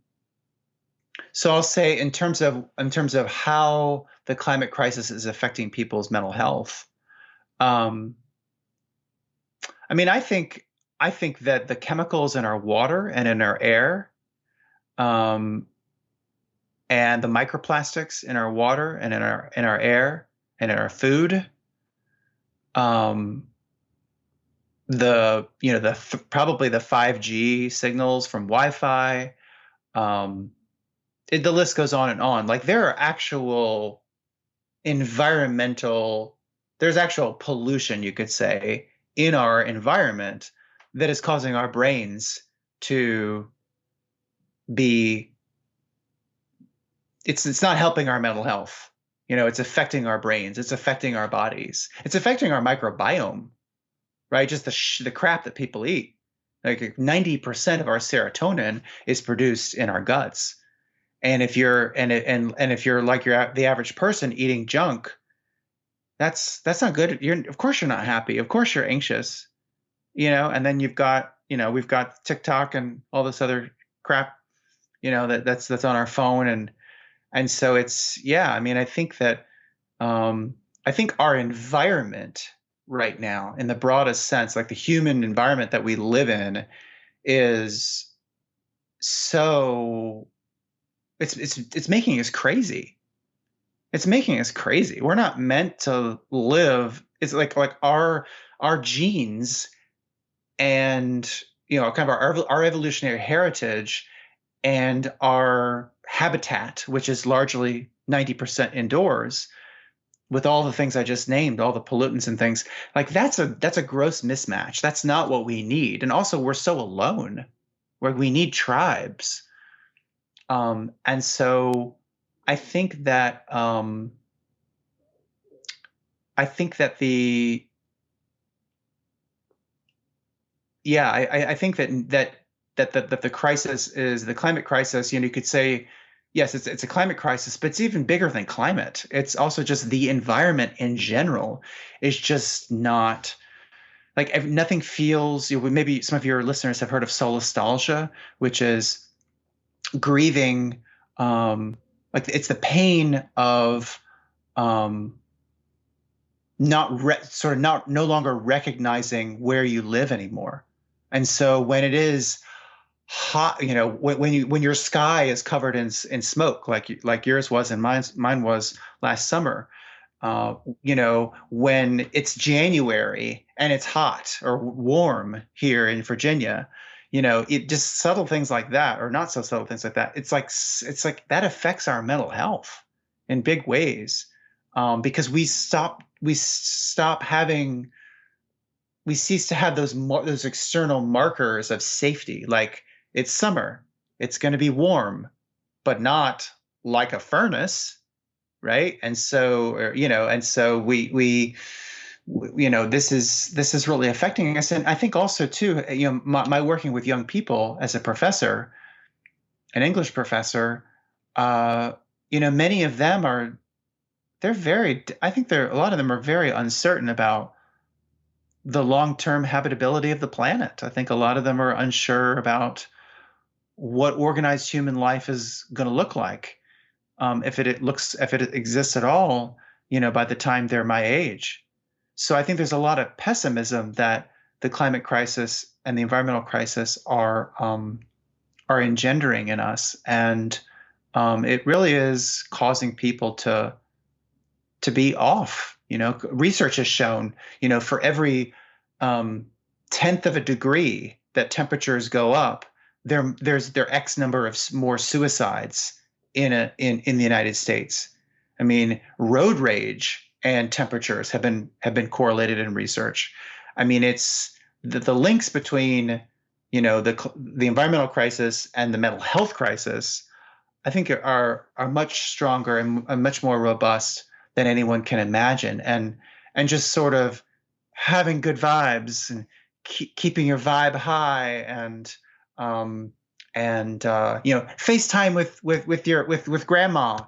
[SPEAKER 2] say in terms of how the climate crisis is affecting people's mental health. Um, I mean, I think that the chemicals in our water and in our air, um, and the microplastics in our water and in our air and in our food, um, probably the 5G signals from Wi-Fi, um, the list goes on and on. Like there are actual environmental, there's actual pollution, you could say, in our environment that is causing our brains to be, it's not helping our mental health. It's affecting our brains, it's affecting our bodies, it's affecting our microbiome, right? Just the crap that people eat. Like 90% of our serotonin is produced in our guts. And if you're like the average person eating junk, that's not good. Of course you're not happy. Of course you're anxious. And then we've got TikTok and all this other crap, that's on our phone. And so it's, yeah, I mean, I think our environment right now, in the broadest sense, like the human environment that we live in, is so it's making us crazy. It's making us crazy. We're not meant to live. It's like our genes and kind of our evolutionary heritage and our habitat, which is largely 90% indoors, with all the things I just named, all the pollutants and things, like that's a gross mismatch. That's not what we need. And also we're so alone, where we need tribes. And so I think that I think that the yeah, I think that the crisis is the climate crisis. You could say, yes, it's a climate crisis, but it's even bigger than climate. It's also just the environment in general is just not like nothing feels. Maybe some of your listeners have heard of solastalgia, which is grieving, like it's the pain of um, sort of not no longer recognizing where you live anymore. And so when it is hot, when your sky is covered in smoke, like yours was and mine was last summer, when it's January and it's hot or warm here in Virginia, it just subtle things like that, or not so subtle things like that. It's like that affects our mental health. in big ways, because we cease to have those external markers of safety. Like, it's summer, it's going to be warm, but not like a furnace, right? And so, this is really affecting us. And I think also too, my working with young people as a professor, an English professor, uh, many of them I think a lot of them are very uncertain about the long-term habitability of the planet. I think a lot of them are unsure about what organized human life is going to look like, if it exists at all, by the time they're my age. So I think there's a lot of pessimism that the climate crisis and the environmental crisis are engendering in us, and it really is causing people to be off. Research has shown, for every um, tenth of a degree that temperatures go up, there X number of more suicides in the United States. I mean, road rage and temperatures have been correlated in research. I mean, it's the links between the environmental crisis and the mental health crisis, I think, are much stronger and much more robust than anyone can imagine. And just sort of having good vibes and keeping your vibe high, um FaceTime with grandma,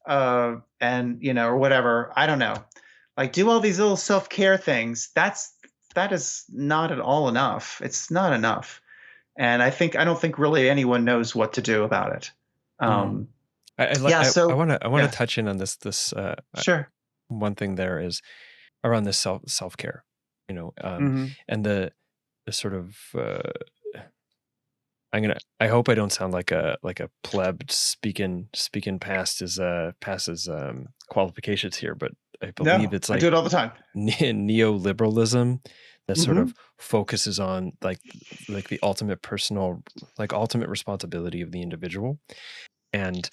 [SPEAKER 2] and or whatever. I don't know. Like, do all these little self-care things. That is not at all enough. It's not enough. And I don't think really anyone knows what to do about it.
[SPEAKER 1] Mm.
[SPEAKER 2] Um,
[SPEAKER 1] I
[SPEAKER 2] yeah.
[SPEAKER 1] I
[SPEAKER 2] So
[SPEAKER 1] want to
[SPEAKER 2] yeah,
[SPEAKER 1] touch in on this
[SPEAKER 2] sure.
[SPEAKER 1] one thing there is around this self-care,
[SPEAKER 2] Hmm.
[SPEAKER 1] and the sort of I hope I don't sound like a pleb speaking past his qualifications here, but I believe
[SPEAKER 2] No,
[SPEAKER 1] it's
[SPEAKER 2] I do
[SPEAKER 1] like
[SPEAKER 2] it all the time.
[SPEAKER 1] neoliberalism that sort of
[SPEAKER 2] Hmm.
[SPEAKER 1] focuses on like the ultimate personal, like ultimate responsibility of the individual, and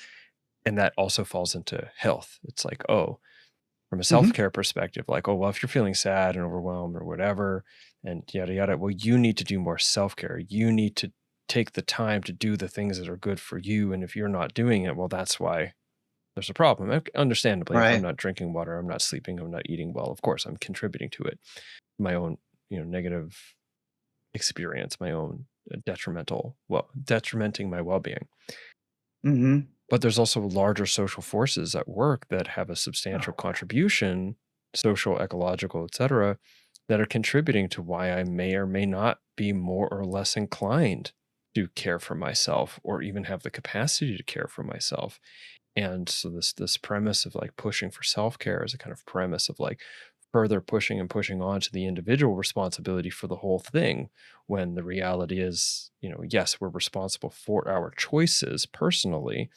[SPEAKER 1] that also falls into health. It's like, oh, from a
[SPEAKER 2] Hmm.
[SPEAKER 1] self-care perspective, like, oh, well, if you're feeling sad and overwhelmed or whatever, and yada yada, well, you need to do more self-care. You need to take the time to do the things that are good for you. And if you're not doing it, well, that's why there's a problem. Understandably, if I'm
[SPEAKER 2] Right.
[SPEAKER 1] not drinking water, I'm not sleeping, I'm not eating well, of course I'm contributing to it. My own, negative experience, my own detrimenting my well-being.
[SPEAKER 2] Hmm.
[SPEAKER 1] But there's also larger social forces at work that have a substantial contribution, social, ecological, etc., that are contributing to why I may or may not be more or less inclined to care for myself or even have the capacity to care for myself. And so this premise of like pushing for self-care is a kind of premise of like further pushing and pushing on to the individual responsibility for the whole thing, when the reality is, yes, we're responsible for our choices personally,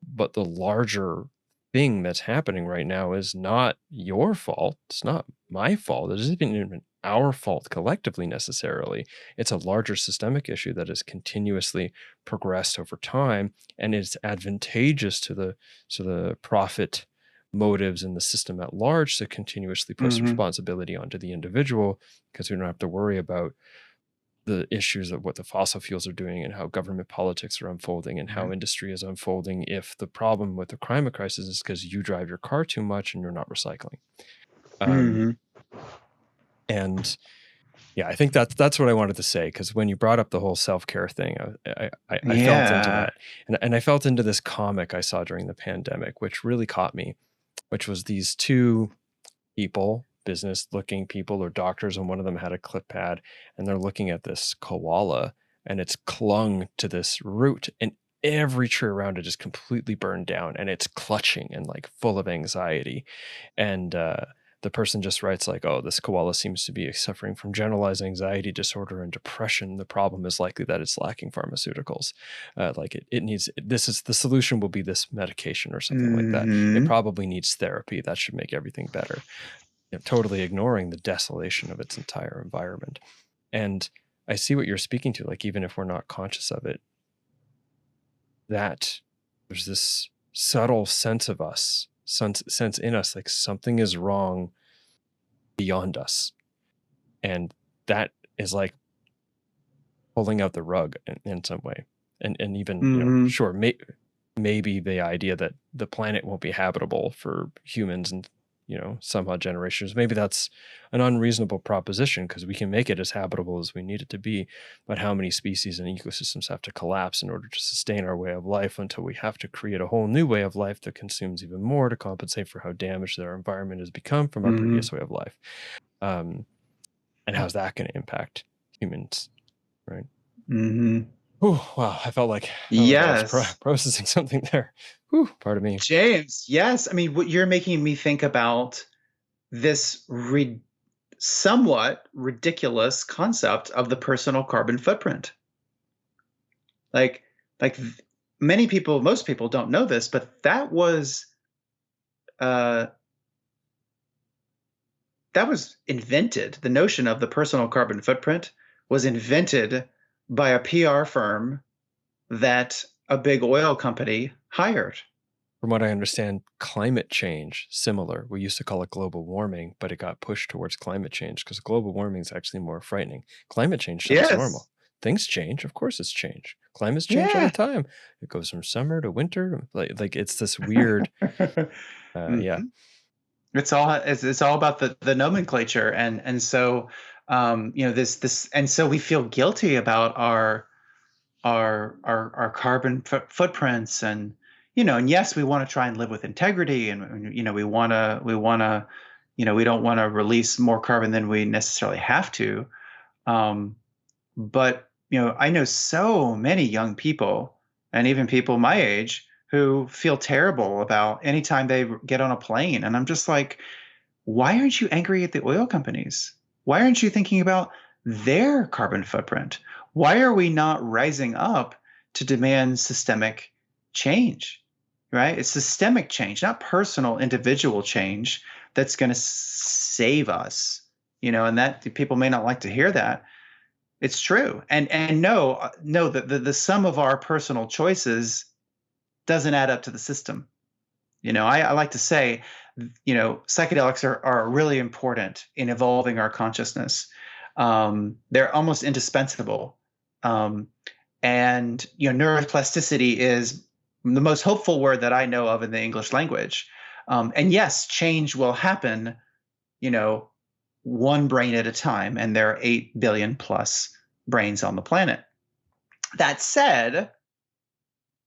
[SPEAKER 1] but the larger thing that's happening right now is not your fault. It's not my fault. It isn't even our fault collectively necessarily. It's a larger systemic issue that has continuously progressed over time, and it's advantageous to the profit motives in the system at large to continuously push
[SPEAKER 2] Hmm.
[SPEAKER 1] responsibility onto the individual, because we don't have to worry about the issues of what the fossil fuels are doing and how government politics are unfolding and how
[SPEAKER 2] Right.
[SPEAKER 1] industry is unfolding, if the problem with the climate crisis is because you drive your car too much and you're not recycling. Um,
[SPEAKER 2] Hmm.
[SPEAKER 1] and yeah, I think that's what I wanted to say, because when you brought up the whole self-care thing, I felt into
[SPEAKER 2] Yeah.
[SPEAKER 1] that, and I felt into this comic I saw during the pandemic, which really caught me, which was these two people, business looking people or doctors, and one of them had a clip pad, and they're looking at this koala, and it's clung to this root, and every tree around it is completely burned down, and it's clutching and like full of anxiety. And the person just writes like, oh, this koala seems to be suffering from generalized anxiety disorder and depression. The problem is likely that it's lacking pharmaceuticals. Like it needs, this is the solution, will be this medication or something like that. It
[SPEAKER 2] Hmm.
[SPEAKER 1] probably needs therapy. That should make everything better. Totally ignoring the desolation of its entire environment. And I see what you're speaking to. Like, even if we're not conscious of it, that there's this subtle sense of us, sense in us, like something is wrong beyond us. And that is like pulling out the rug in some way. And even,
[SPEAKER 2] Mm-hmm.
[SPEAKER 1] sure, maybe the idea that the planet won't be habitable for humans and, somehow generations, maybe that's an unreasonable proposition because we can make it as habitable as we need it to be. But how many species and ecosystems have to collapse in order to sustain our way of life until we have to create a whole new way of life that consumes even more to compensate for how damaged our environment has become from our
[SPEAKER 2] Mm-hmm.
[SPEAKER 1] previous way of life? And how's that going to impact humans, right?
[SPEAKER 2] Mm-hmm.
[SPEAKER 1] Whew, wow, I felt like I was
[SPEAKER 2] Yes.
[SPEAKER 1] processing something there. Whew, pardon me.
[SPEAKER 2] James, yes. I mean, what you're making me think about this somewhat ridiculous concept of the personal carbon footprint. Like, like many people, most people don't know this, but uh, that was invented. The notion of the personal carbon footprint was invented by a PR firm that a big oil company hired.
[SPEAKER 1] From what I understand, climate change, similar. We used to call it global warming, but it got pushed towards climate change because global warming is actually more frightening. Climate change sounds
[SPEAKER 2] Yes.
[SPEAKER 1] normal. Things change. Of course, it's change. Climates change all the
[SPEAKER 2] Yeah.
[SPEAKER 1] time. It goes from summer to winter. Like it's this weird, yeah.
[SPEAKER 2] Mhm. It's all about the nomenclature, and so this and so we feel guilty about our carbon footprints, and yes, we want to try and live with integrity, and we want to we don't want to release more carbon than we necessarily have to. um, but I know so many young people, and even people my age, who feel terrible about anytime they get on a plane, and I'm just like, why aren't you angry at the oil companies? Why aren't you thinking about their carbon footprint? Why are we not rising up to demand systemic change? Right? It's systemic change, not personal individual change, that's going to save us. And that people may not like to hear that. It's true. And no, the sum of our personal choices doesn't add up to the system. I like to say, psychedelics are really important in evolving our consciousness. They're almost indispensable. Um, and neuroplasticity is the most hopeful word that I know of in the English language. And yes, change will happen, you know, one brain at a time, and there are 8 billion plus brains on the planet. That said,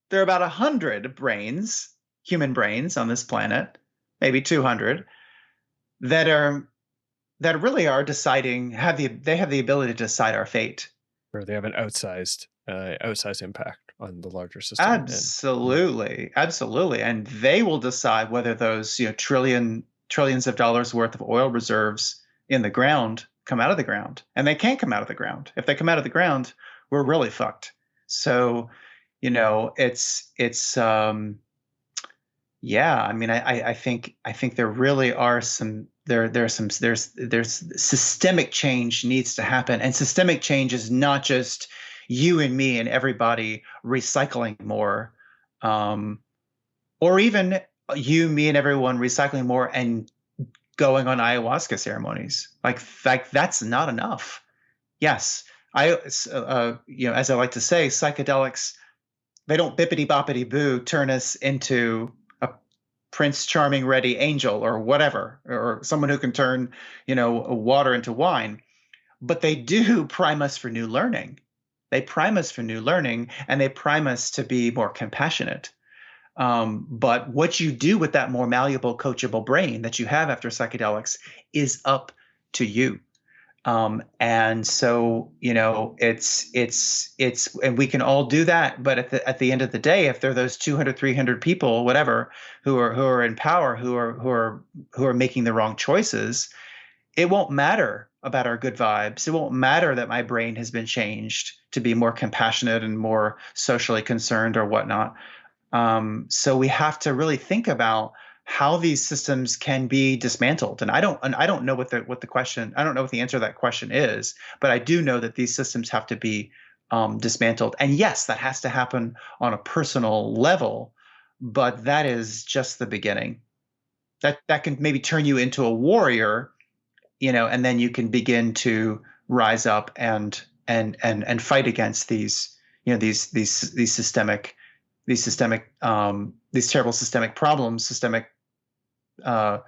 [SPEAKER 2] there are about 100 brains, human brains on this planet, maybe 200, that are that really are deciding, they have the ability to decide our fate.
[SPEAKER 1] Or they have an outsized impact on the larger system. And
[SPEAKER 2] Absolutely, absolutely, and they will decide whether those trillions of dollars worth of oil reserves in the ground come out of the ground, and they can't come out of the ground. If they come out of the ground, we're really fucked. So, it's yeah. I mean, I think there really are some there's systemic change needs to happen, and systemic change is not just you and me and everybody recycling more, um, or even you, me, and everyone recycling more and going on ayahuasca ceremonies. Like that's not enough. Yes, as I like to say, psychedelics, they don't bippity boppity boo turn us into a Prince Charming ready angel or whatever, or someone who can turn, water into wine. But they do prime us for new learning. They prime us for new learning, and they prime us to be more compassionate. But what you do with that more malleable, coachable brain that you have after psychedelics is up to you. And so, and we can all do that. But at the end of the day, if there are those 200, 300 people, whatever, who are in power, who are making the wrong choices, it won't matter about our good vibes. It won't matter that my brain has been changed to be more compassionate and more socially concerned or whatnot. So we have to really think about how these systems can be dismantled. And I don't know what the question. I don't know what the answer to that question is, but I do know that these systems have to be dismantled. And yes, that has to happen on a personal level. but that is just the beginning. That can maybe turn you into a warrior, and then you can begin to rise up and fight against these, these systemic, these terrible systemic problems, systemic uh,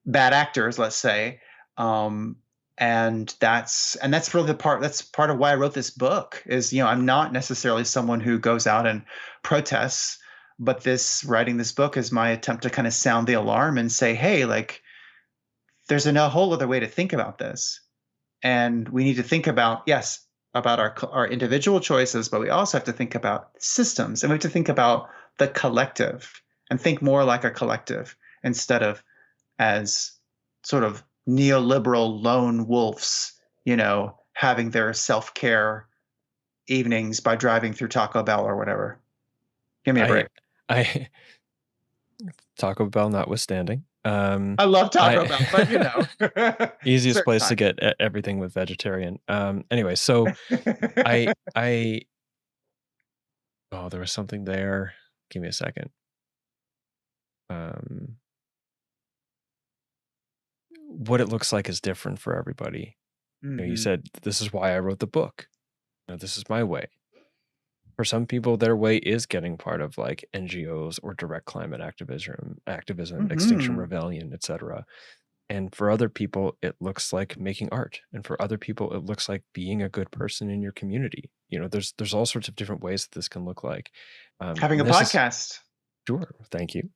[SPEAKER 2] bad actors, let's say. Um, and that's really that's part of why I wrote this book. Is, I'm not necessarily someone who goes out and protests, but writing this book is my attempt to kind of sound the alarm and say, hey, like, there's a whole other way to think about this. And we need to think about, yes, about our individual choices, but we also have to think about systems, and we have to think about the collective and think more like a collective instead of as sort of neoliberal lone wolves, having their self-care evenings by driving through Taco Bell or whatever. Give me a
[SPEAKER 1] I
[SPEAKER 2] break.
[SPEAKER 1] I Taco Bell notwithstanding.
[SPEAKER 2] I love Taco
[SPEAKER 1] I
[SPEAKER 2] Bell, but
[SPEAKER 1] easiest
[SPEAKER 2] certain
[SPEAKER 1] place to
[SPEAKER 2] times.
[SPEAKER 1] get everything with vegetarian. Anyway, so I oh, there was something there. Give me a second. Um, what it looks like is different for everybody. You
[SPEAKER 2] Hmm.
[SPEAKER 1] said this is why I wrote the book. This is my way. For some people, their way is getting part of like NGOs or direct climate activism, Extinction
[SPEAKER 2] Hmm.
[SPEAKER 1] Rebellion, etc. And for other people, it looks like making art. And for other people, it looks like being a good person in your community. There's all sorts of different ways that this can look like.
[SPEAKER 2] Having a
[SPEAKER 1] And this is
[SPEAKER 2] podcast.
[SPEAKER 1] sure. Thank you.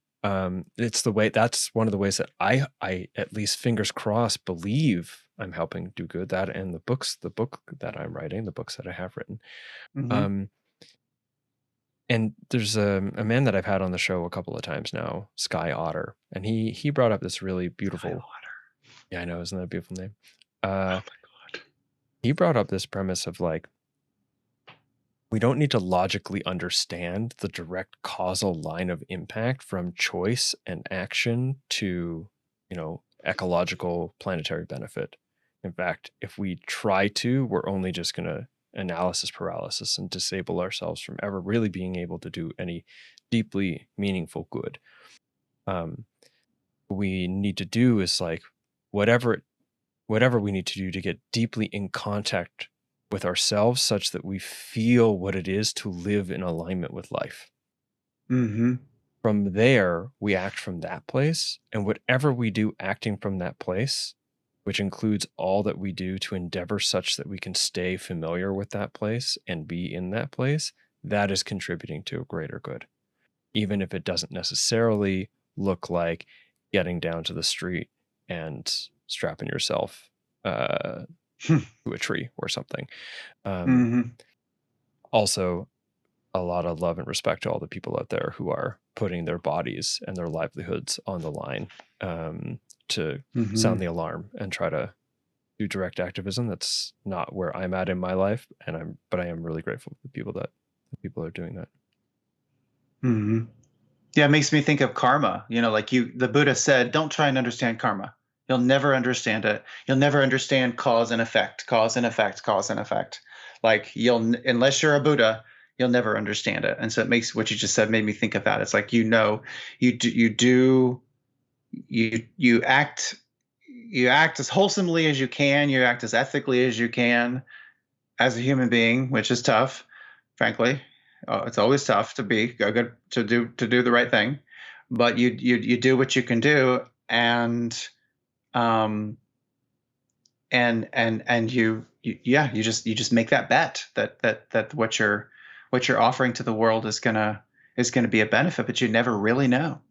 [SPEAKER 1] It's the way. That's one of the ways that I at least fingers crossed believe I'm helping do good. That and the book that I'm writing, the books that I have written.
[SPEAKER 2] Hmm.
[SPEAKER 1] Um, and there's a man that I've had on the show a couple of times now, Sky Otter, and he brought up this really
[SPEAKER 2] Sky
[SPEAKER 1] beautiful.
[SPEAKER 2] Otter.
[SPEAKER 1] Yeah, I know, isn't that a beautiful name?
[SPEAKER 2] Oh
[SPEAKER 1] Uh,
[SPEAKER 2] my God.
[SPEAKER 1] he brought up this premise of like, we don't need to logically understand the direct causal line of impact from choice and action to, ecological planetary benefit. In fact, if we try to, we're only just going to analysis paralysis and disable ourselves from ever really being able to do any deeply meaningful good. What we need to do is like whatever whatever we need to do to get deeply in contact with ourselves such that we feel what it is to live in alignment with life.
[SPEAKER 2] Hmm.
[SPEAKER 1] From there, we act from that place, and whatever we do acting from that place, which includes all that we do to endeavor such that we can stay familiar with that place and be in that place, that is contributing to a greater good, even if it doesn't necessarily look like getting down to the street and strapping yourself to a tree or something. Um,
[SPEAKER 2] Hmm.
[SPEAKER 1] Also, a lot of love and respect to all the people out there who are putting their bodies and their livelihoods on the line to sound
[SPEAKER 2] Hmm.
[SPEAKER 1] the alarm and try to do direct activism. That's not where I'm at in my life, but I am really grateful for the people are doing that.
[SPEAKER 2] Hmm. Yeah, it makes me think of karma. Like the Buddha said, don't try and understand karma. You'll never understand it. You'll never understand cause and effect, cause and effect, cause and effect. Like unless you're a Buddha, you'll never understand it. And so it makes what you just said made me think of that. It's like, you act as wholesomely as you can, you act as ethically as you can as a human being, which is tough, frankly. It's always tough to be good, to do the right thing, but you do what you can do, um and yeah, you just make that bet that what you're offering to the world is gonna be a benefit, but you never really know.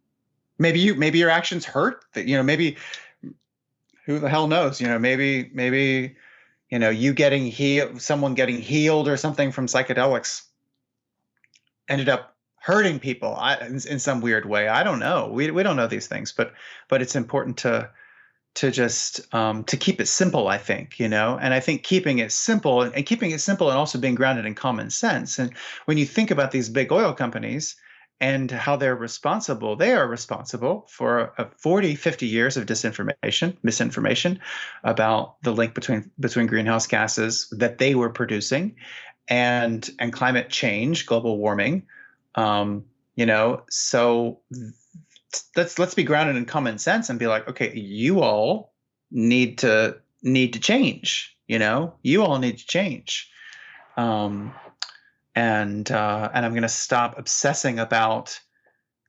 [SPEAKER 2] Maybe your actions hurt. That maybe, who the hell knows? Maybe you getting healed, someone getting healed or something from psychedelics ended up hurting people, in some weird way. I don't know. We don't know these things, but it's important to just to keep it simple, I think, and I think keeping it simple, and also being grounded in common sense. And when you think about these big oil companies and how they are responsible for 40, 50 years of misinformation about the link between greenhouse gases that they were producing and climate change, global warming. Um, So let's be grounded in common sense and be like, okay, you all need to change. You all need to change. Um, and I'm going to stop obsessing about,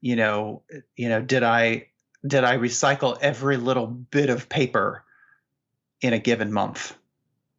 [SPEAKER 2] you know, did I recycle every little bit of paper in a given month?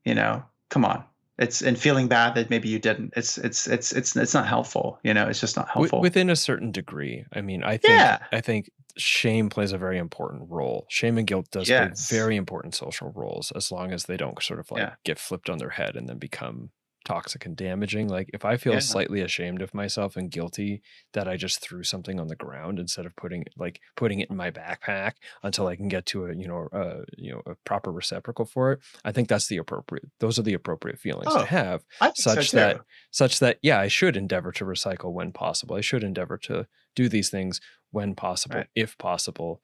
[SPEAKER 2] Come on. And feeling bad that maybe you didn't. It's not helpful. It's just not helpful.
[SPEAKER 1] Within a certain degree. I mean,
[SPEAKER 2] Yeah.
[SPEAKER 1] I think shame plays a very important role. Shame and guilt does play
[SPEAKER 2] Yes.
[SPEAKER 1] very important social roles, as long as they don't sort of like
[SPEAKER 2] Yeah.
[SPEAKER 1] get flipped on their head and then become toxic and damaging. Like if I feel
[SPEAKER 2] Yeah.
[SPEAKER 1] slightly ashamed of myself and guilty that I just threw something on the ground instead of putting it in my backpack until I can get to a proper receptacle for it, I think those are the appropriate feelings to
[SPEAKER 2] Oh,
[SPEAKER 1] have,
[SPEAKER 2] I think so
[SPEAKER 1] such that
[SPEAKER 2] too.
[SPEAKER 1] yeah, I should endeavor to recycle when possible. I should endeavor to do these things when possible,
[SPEAKER 2] Right.
[SPEAKER 1] if possible.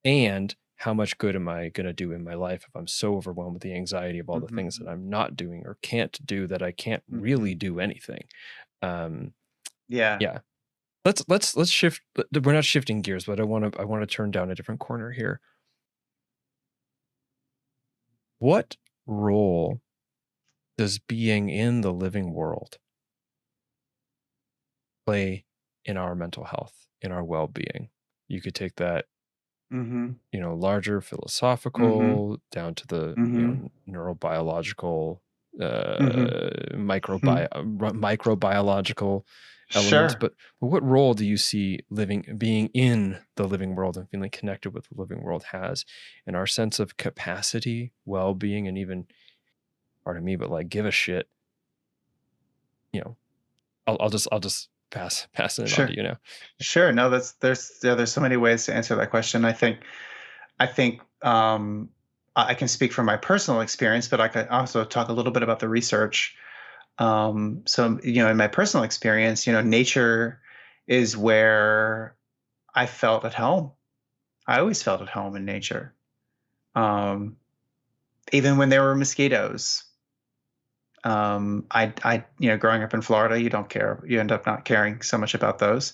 [SPEAKER 1] And how much good am I going to do in my life if I'm so overwhelmed with the anxiety of all the things that
[SPEAKER 2] Hmm.
[SPEAKER 1] I'm not doing or can't do that I can't
[SPEAKER 2] Hmm.
[SPEAKER 1] really do anything? Um,
[SPEAKER 2] Yeah.
[SPEAKER 1] yeah. Let's shift. We're not shifting gears, but I want to turn down a different corner here. What role does being in the living world play in our mental health, in our well-being? You could take that,
[SPEAKER 2] Hmm.
[SPEAKER 1] larger
[SPEAKER 2] Hmm.
[SPEAKER 1] philosophical down to the,
[SPEAKER 2] Hmm.
[SPEAKER 1] neurobiological,
[SPEAKER 2] Hmm.
[SPEAKER 1] microbiological elements.
[SPEAKER 2] Sure.
[SPEAKER 1] But what role do you see being in the living world and feeling connected with the living world has in our sense of capacity, well-being, and even, pardon me, but like give a shit, you know, I'll just pass it on to
[SPEAKER 2] Sure.
[SPEAKER 1] you now.
[SPEAKER 2] Sure. No, there's so many ways to answer that question. I think I can speak from my personal experience, but I could also talk a little bit about the research. So, in my personal experience, nature is where I felt at home. I always felt at home in nature. Um, Even when there were mosquitoes. Growing up in Florida, you don't care. You end up not caring so much about those.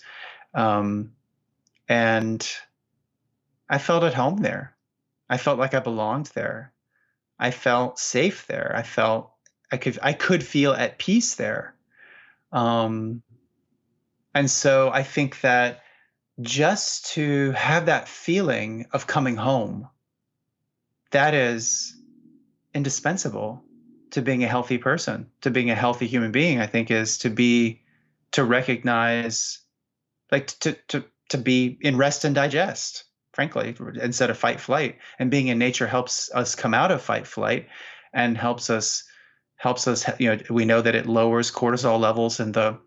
[SPEAKER 2] Um, and I felt at home there. I felt like I belonged there. I felt safe there. I could feel at peace there. Um, and so I think that just to have that feeling of coming home, that is indispensable to being a healthy person, to being a healthy human being. I think is to recognize, like to be in rest and digest, frankly, instead of fight flight. And being in nature helps us come out of fight flight, and helps us. We know that it lowers cortisol levels in the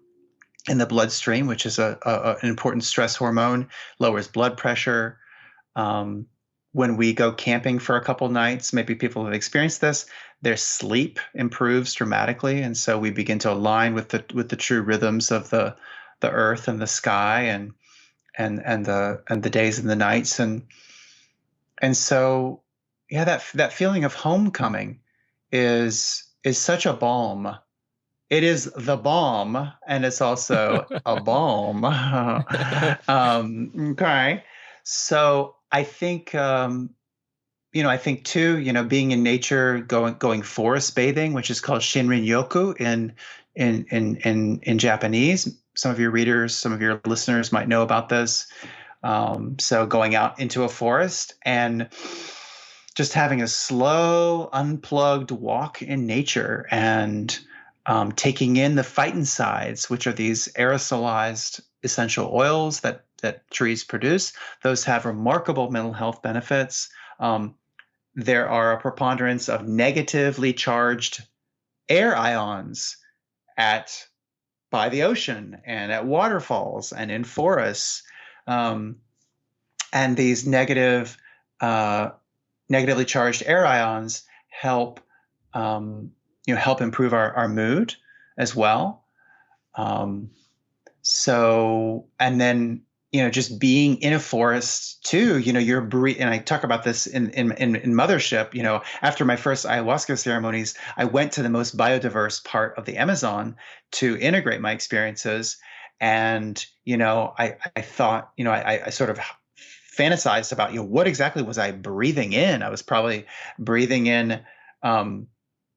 [SPEAKER 2] bloodstream, which is an important stress hormone, lowers blood pressure. Um, when we go camping for a couple nights, maybe people have experienced this, their sleep improves dramatically, and so we begin to align with the true rhythms of the earth and the sky, and the days and the nights, and so, yeah, that feeling of homecoming is such a balm. It is the balm, and it's also a balm. Okay. So I think too, being in nature, going forest bathing, which is called Shinrin-yoku in Japanese. Some of your readers, some of your listeners might know about this. So going out into a forest and just having a slow, unplugged walk in nature, and taking in the phytoncides, which are these aerosolized essential oils that trees produce. Those have remarkable mental health benefits. There are a preponderance of negatively charged air ions at by the ocean and at waterfalls and in forests. Um, and these uh, negatively charged air ions um, help improve our mood as well. Um, and then, just being in a forest too, you're and I talk about this in Mothership. After my first ayahuasca ceremonies, I went to the most biodiverse part of the Amazon to integrate my experiences. And, I thought, I sort of fantasized about, what exactly was I breathing in? I was probably breathing in um,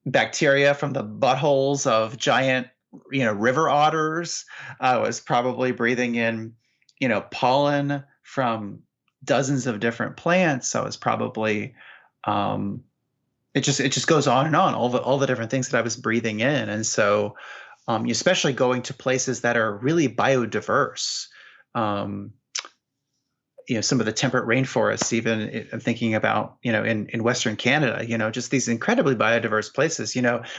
[SPEAKER 2] bacteria from the buttholes of giant, river otters. I was probably breathing in, pollen from dozens of different plants. I was probably, it just goes on and on, all the different things that I was breathing in. And so, especially going to places that are really biodiverse. Um, some of the temperate rainforests, even I'm thinking about, in Western Canada, just these incredibly biodiverse places.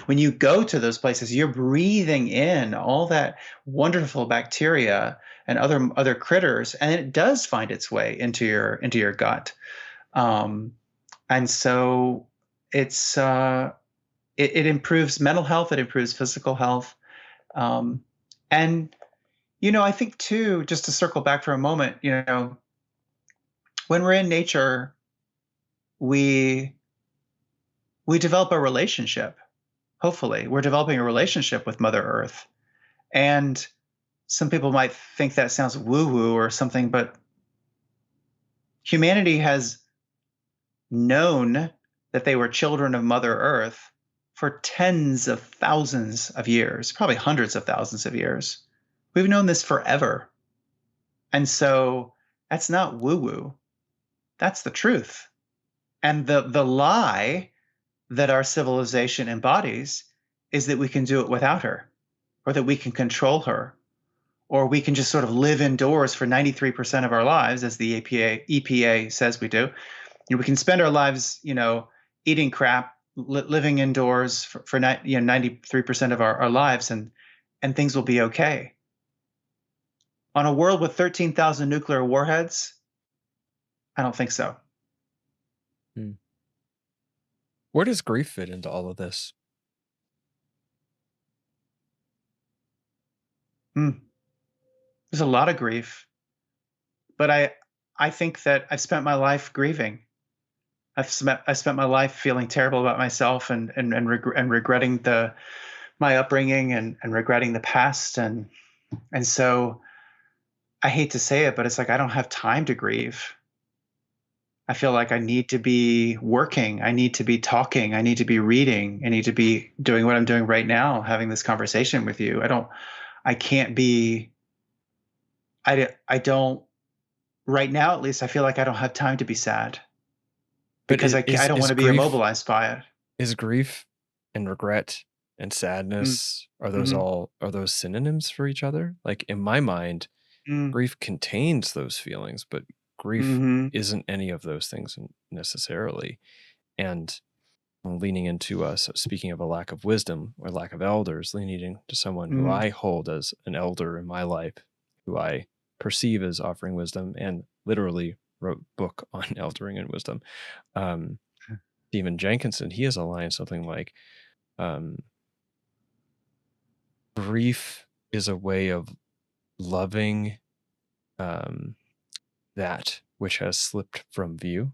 [SPEAKER 2] When you go to those places, you're breathing in all that wonderful bacteria and other critters, and it does find its way into your gut. Um, and so it's it improves mental health, it improves physical health. Um, and I think too, just to circle back for a moment, when we're in nature, we we develop a relationship. Hopefully, we're developing a relationship with Mother Earth. And some people might think that sounds woo-woo or something, but humanity has known that they were children of Mother Earth for tens of thousands of years, probably hundreds of thousands of years. We've known this forever. And so that's not woo-woo. That's the truth. And the lie that our civilization embodies is that we can do it without her, or that we can control her, or we can just sort of live indoors for 93% of our lives, as the EPA says we do. We can spend our lives, eating crap, living indoors for 93% of our lives, and things will be okay. On a world with 13,000 nuclear warheads, I don't think so.
[SPEAKER 1] Hmm. Where does grief fit into all of this?
[SPEAKER 2] Hmm. There's a lot of grief, but I think that I've spent my life grieving. I spent my life feeling terrible about myself and regretting my upbringing and regretting the past, and so I hate to say it, but it's like I don't have time to grieve. I feel like I need to be working. I need to be talking. I need to be reading. I need to be doing what I'm doing right now, having this conversation with you. I can't be, I don't, right now at least, I feel like I don't have time to be sad
[SPEAKER 1] But
[SPEAKER 2] because I don't want to be immobilized by it.
[SPEAKER 1] is grief and regret and
[SPEAKER 2] Mm,
[SPEAKER 1] sadness,
[SPEAKER 2] mhm,
[SPEAKER 1] are those synonyms for each other? Like in my mind,
[SPEAKER 2] mm,
[SPEAKER 1] grief contains those feelings, but grief
[SPEAKER 2] mhm,
[SPEAKER 1] isn't any of those things necessarily. And leaning into us, speaking of a lack of wisdom or lack of elders, leaning into someone who
[SPEAKER 2] mm,
[SPEAKER 1] I hold as an elder in my life, who I perceive as offering wisdom and literally wrote a book on eldering and wisdom. Um, Stephen Jenkinson, he has a line something like, um, grief is a way of loving um, that which has slipped from view.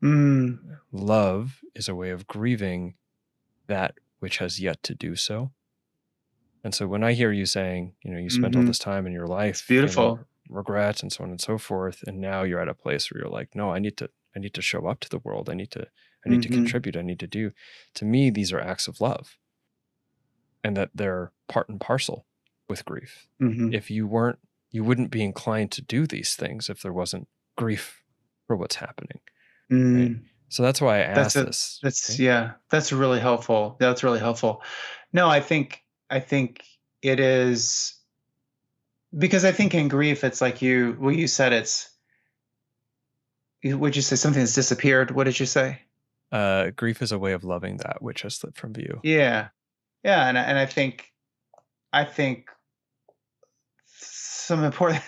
[SPEAKER 2] mm,
[SPEAKER 1] Love is a way of grieving that which has yet to do so. And so when I hear you saying, you spent all
[SPEAKER 2] mhm.
[SPEAKER 1] this time in your
[SPEAKER 2] It's
[SPEAKER 1] life feeling
[SPEAKER 2] beautiful.
[SPEAKER 1] regret and so on and so forth, and now you're at a place where you're like, no, I need to show up to the world. I need to
[SPEAKER 2] Mhm,
[SPEAKER 1] contribute. I need to do. To me, these are acts of love, and that they're part and parcel with grief.
[SPEAKER 2] mhm,
[SPEAKER 1] If you weren't, you wouldn't be inclined to do these things if there wasn't grief for what's happening, right?
[SPEAKER 2] mm.
[SPEAKER 1] So that's why I
[SPEAKER 2] That's
[SPEAKER 1] asked
[SPEAKER 2] a
[SPEAKER 1] this.
[SPEAKER 2] that's
[SPEAKER 1] Right?
[SPEAKER 2] yeah, that's really helpful. That's really helpful. No, I think it is because I think in grief it's like you said would you say something that's disappeared? What did you say?
[SPEAKER 1] Grief is a way of loving that which has slipped from view.
[SPEAKER 2] Yeah. Yeah, and I think some important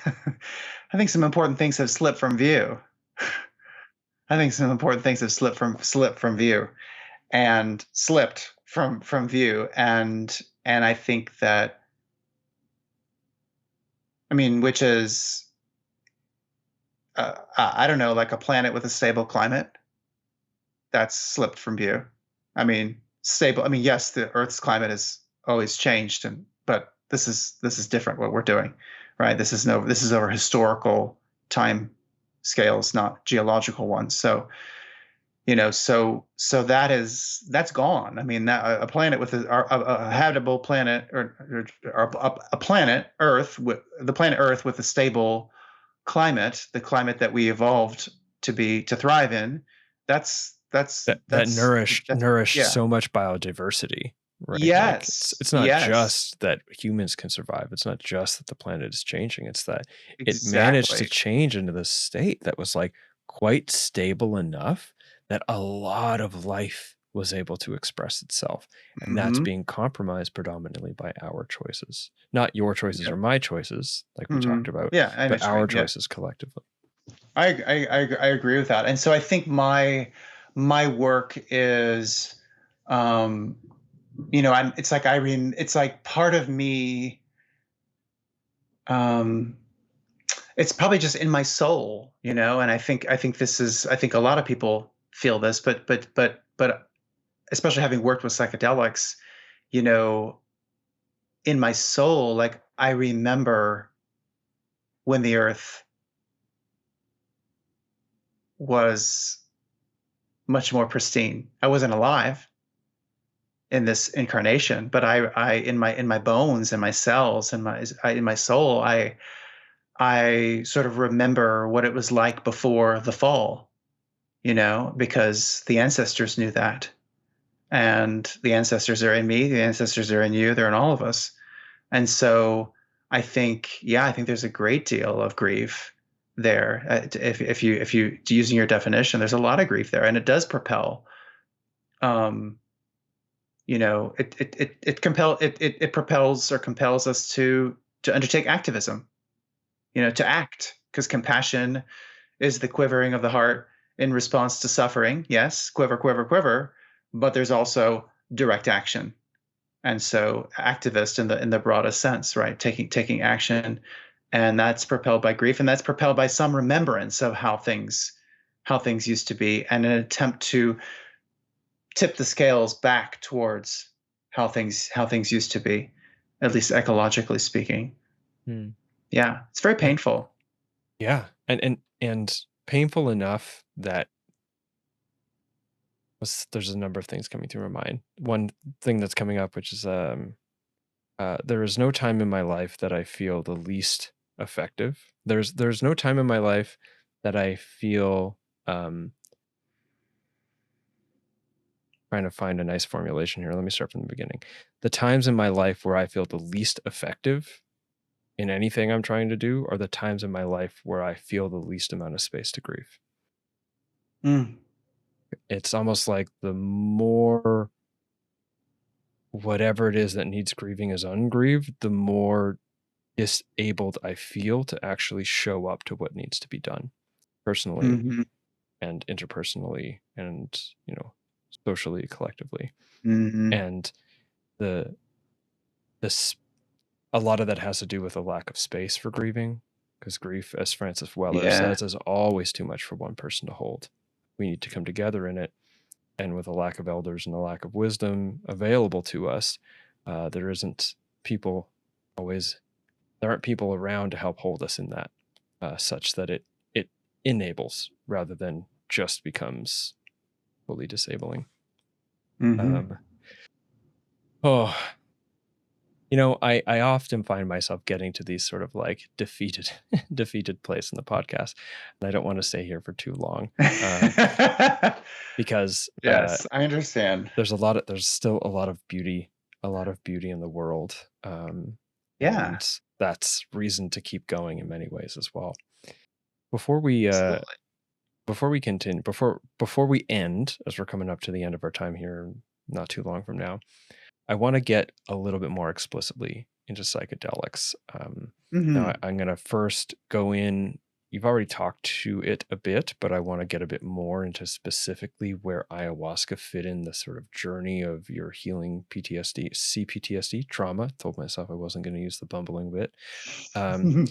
[SPEAKER 2] I think some important things have slipped from view. I think some important things have slipped from view and slipped from view, and I think that, I mean, which is, I don't know, like a planet with a stable climate that's slipped from view. I mean, stable. I mean, yes, the Earth's climate has always changed, but this is different what we're doing, right? This is over historical time scales, not geological ones. So so that's gone. I mean, that a planet with a habitable planet, or a planet Earth, with the planet Earth with a stable climate, the climate that we evolved to thrive in, that's that's
[SPEAKER 1] that
[SPEAKER 2] that's
[SPEAKER 1] nourished
[SPEAKER 2] yeah.
[SPEAKER 1] so much biodiversity, right? Like
[SPEAKER 2] Yes,
[SPEAKER 1] it's not
[SPEAKER 2] yes,
[SPEAKER 1] just that humans can survive. It's not just that the planet is changing. It's that it managed to
[SPEAKER 2] exactly.
[SPEAKER 1] change into this state that was like quite stable enough that a lot of life was able to express itself. And that's
[SPEAKER 2] Hmm.
[SPEAKER 1] being compromised predominantly by our choices. Not your choices or
[SPEAKER 2] Yep.
[SPEAKER 1] my choices, like we
[SPEAKER 2] Hmm.
[SPEAKER 1] talked about,
[SPEAKER 2] Yeah, I know
[SPEAKER 1] but
[SPEAKER 2] what you
[SPEAKER 1] our
[SPEAKER 2] mean. Yeah,
[SPEAKER 1] choices collectively.
[SPEAKER 2] I agree with that. And so I think my work is, um, it's like it's like part of me, um, it's probably just in my soul, and I think a lot of people feel this, but especially having worked with psychedelics, you know, in my soul, like I remember when the earth was much more pristine. I wasn't alive in this incarnation, but in my bones and my cells and in my soul, I sort of remember what it was like before the fall, because the ancestors knew that. And the ancestors are in me, the ancestors are in you, they're in all of us. And so I think there's a great deal of grief there. If you using your definition, there's a lot of grief there, and it does propel. Um, it propels or compels us to undertake activism. To act, because compassion is the quivering of the heart in response to suffering. Yes, quiver, quiver, quiver. But there's also direct action, and so activist in the broadest sense, right? Taking action, and that's propelled by grief, and that's propelled by some remembrance of how things used to be, and an attempt to tip the scales back towards how things used to be, at least ecologically speaking.
[SPEAKER 1] Hmm.
[SPEAKER 2] Yeah, it's very
[SPEAKER 1] Yeah.
[SPEAKER 2] painful.
[SPEAKER 1] Yeah. And painful enough that there's a number of things coming through my mind. One thing that's coming up, which is there is no time in my life that I feel the least effective. There's no time in my life that I feel trying to find a nice formulation here. Let me start from the beginning. The times in my life where I feel the least effective in anything I'm trying to do are the times in my life where I feel the least amount of space to grieve.
[SPEAKER 2] Mm.
[SPEAKER 1] It's almost like the more whatever it is that needs grieving is ungrieved, the more disabled I feel to actually show up to what needs to be done personally
[SPEAKER 2] Hmm.
[SPEAKER 1] and interpersonally and, socially, collectively.
[SPEAKER 2] Hmm.
[SPEAKER 1] And the this a lot of that has to do with a lack of space for grieving, because grief, as Francis Weller
[SPEAKER 2] Yeah.
[SPEAKER 1] says, is always too much for one person to hold. We need to come together in it. And with a lack of elders and a lack of wisdom available to us, there isn't people always, there aren't people around to help hold us in that, such that it enables rather than just becomes fully disabling.
[SPEAKER 2] Hmm.
[SPEAKER 1] Um, oh, I often find myself getting to these sort of like defeated, defeated place in the podcast, and I don't want to stay here for too long, because
[SPEAKER 2] Yes, I understand.
[SPEAKER 1] there's still a lot of beauty in the world,
[SPEAKER 2] Yeah,
[SPEAKER 1] and that's reason to keep going in many ways as well. Before we
[SPEAKER 2] absolutely.
[SPEAKER 1] before we continue, before we end, as we're coming up to the end of our time here, not too long from now, I want to get a little bit more explicitly into psychedelics. Now,
[SPEAKER 2] Hmm.
[SPEAKER 1] I'm going to first go in. You've already talked to it a bit, but I want to get a bit more into specifically where ayahuasca fit in the sort of journey of your healing PTSD, cPTSD trauma. Told myself I wasn't going to use the bumbling bit. Um,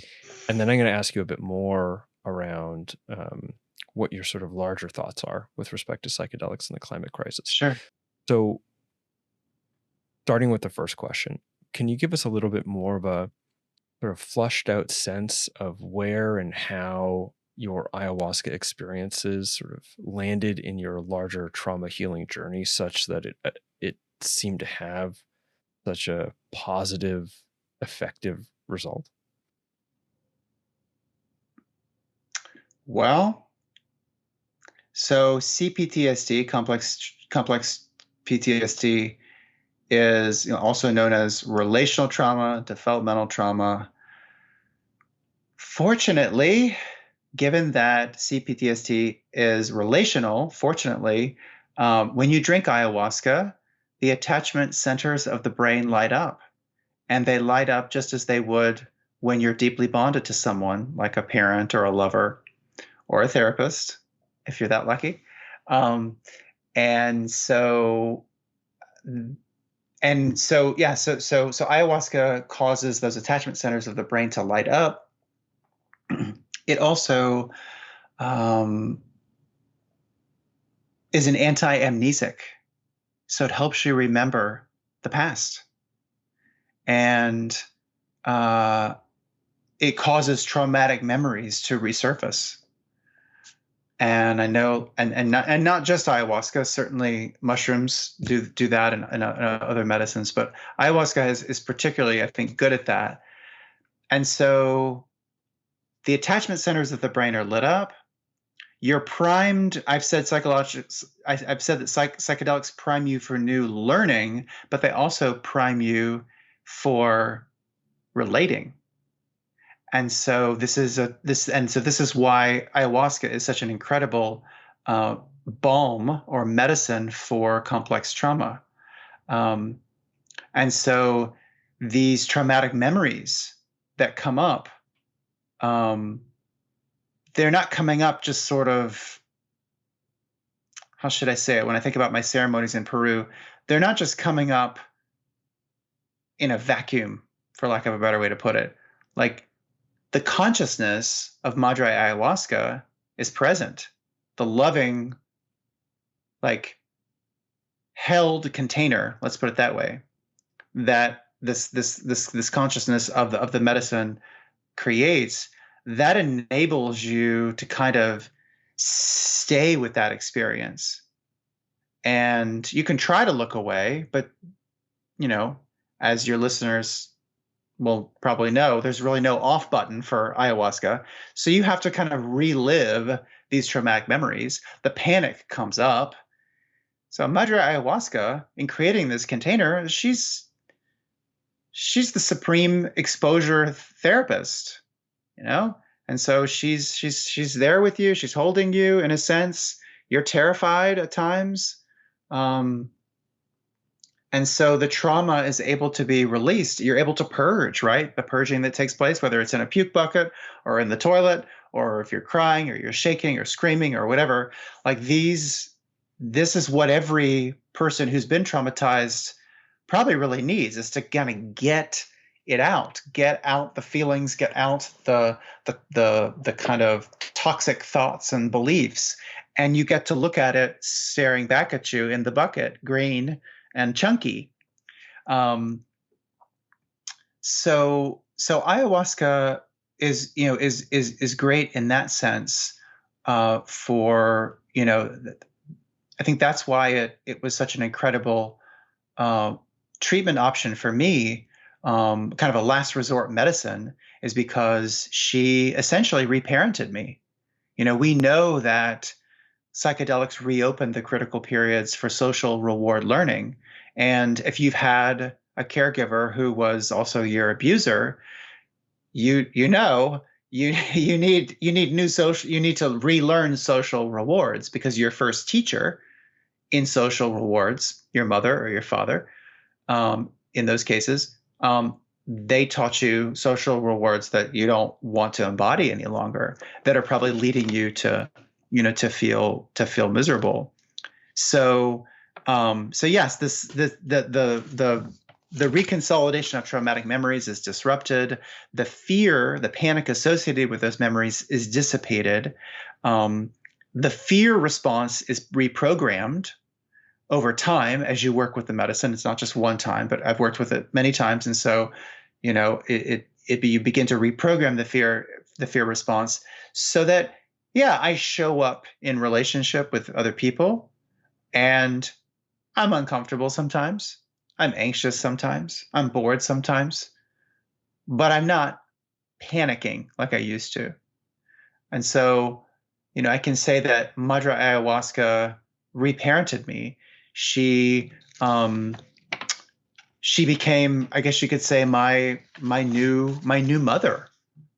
[SPEAKER 1] and then I'm going to ask you a bit more around what your sort of larger thoughts are with respect to psychedelics and the climate crisis.
[SPEAKER 2] Sure.
[SPEAKER 1] So, starting with the first question, can you give us a little bit more of a sort of flushed out sense of where and how your ayahuasca experiences sort of landed in your larger trauma healing journey, such that it seemed to have such a positive, effective result?
[SPEAKER 2] Well, so cPTSD, complex PTSD, is also known as relational trauma, developmental trauma. Fortunately, given that cPTSD is relational, fortunately, when you drink ayahuasca, the attachment centers of the brain light up, and they light up just as they would when you're deeply bonded to someone, like a parent or a lover or a therapist, if you're that lucky. Um, and so, so ayahuasca causes those attachment centers of the brain to light up. It also um, is an anti-amnesic, so it helps you remember the past, and uh, it causes traumatic memories to resurface. And I know, and not just ayahuasca. Certainly, mushrooms do that, and other medicines. But ayahuasca is particularly, I think, good at that. And so, the attachment centers of the brain are lit up. You're primed. I've said psychologics. I've said that psychedelics prime you for new learning, but they also prime you for relating. And so this is why ayahuasca is such an incredible balm or medicine for complex trauma. Um, and so these traumatic memories that come up, um, they're not coming up just sort of, how should I say it? When I think about my ceremonies in Peru, they're not just coming up in a vacuum, for lack of a better way to put it. Like, the consciousness of Madre Ayahuasca is present. The loving, like, held container, let's put it that way, that this consciousness of the medicine creates, that enables you to kind of stay with that experience. And you can try to look away, but as your listeners will probably know, there's really no off button for ayahuasca. So you have to kind of relive these traumatic memories. The panic comes up. So Madre Ayahuasca, in creating this container, she's the supreme exposure therapist, and so she's there with you. She's holding you in a sense. You're terrified at times. And so the trauma is able to be released. You're able to purge, right? The purging that takes place, whether it's in a puke bucket or in the toilet, or if you're crying or you're shaking or screaming or whatever, like this is what every person who's been traumatized probably really needs, is to kind of get it out, get out the feelings, get out the kind of toxic thoughts and beliefs. And you get to look at it staring back at you in the bucket, green and chunky. So ayahuasca is great in that sense. For I think that's why it was such an incredible treatment option for me, kind of a last resort medicine, is because she essentially reparented me. We know that psychedelics reopen the critical periods for social reward learning. And if you've had a caregiver who was also your abuser, you need to relearn social rewards, because your first teacher in social rewards, your mother or your father, in those cases, they taught you social rewards that you don't want to embody any longer, that are probably leading you to feel miserable. So yes, the reconsolidation of traumatic memories is disrupted. The fear, the panic associated with those memories is dissipated. The fear response is reprogrammed over time as you work with the medicine. It's not just one time, but I've worked with it many times. And so, you begin to reprogram the fear response so that, yeah, I show up in relationship with other people and I'm uncomfortable sometimes. I'm anxious sometimes. I'm bored sometimes, but I'm not panicking like I used to. And so, I can say that Madre Ayahuasca reparented me. She um, she became, I guess you could say, my new mother.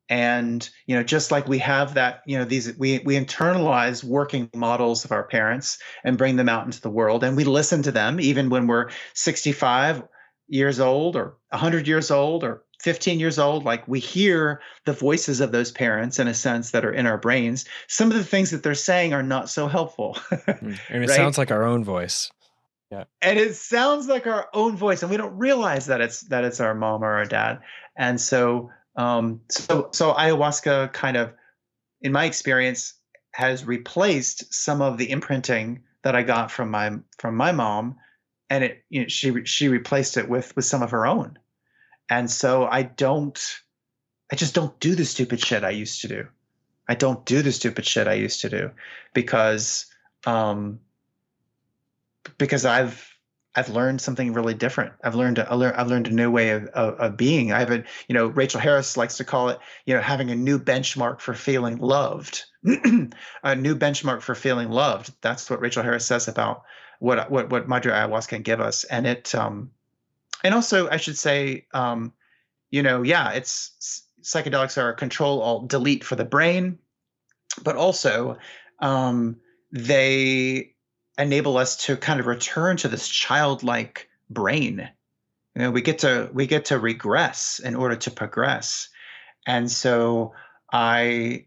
[SPEAKER 2] And just like we have that, these we internalize working models of our parents and bring them out into the world, and we listen to them even when we're 65 years old or 100 years old or 15 years old. Like, we hear the voices of those parents in a sense that are in our brains. Some of the things that they're saying are not so helpful.
[SPEAKER 1] And it sounds
[SPEAKER 2] Right?
[SPEAKER 1] like our own voice. Yeah.
[SPEAKER 2] And it sounds like our own voice, and we don't realize that it's our mom or our dad. And so ayahuasca kind of, in my experience, has replaced some of the imprinting that I got from my mom, and she replaced it with some of her own. And so I just don't do the stupid shit I used to do. I don't do the stupid shit I used to do because um, because I've learned something really different. I've learned a new way of being. I have Rachel Harris likes to call it, having a new benchmark for feeling loved. A new benchmark for feeling loved. That's what Rachel Harris says about what Madre Ayahuasca can give us. And also I should say, yeah, it's psychedelics are a control alt delete for the brain, but also um, they enable us to kind of return to this childlike brain. We get to regress in order to progress. And so I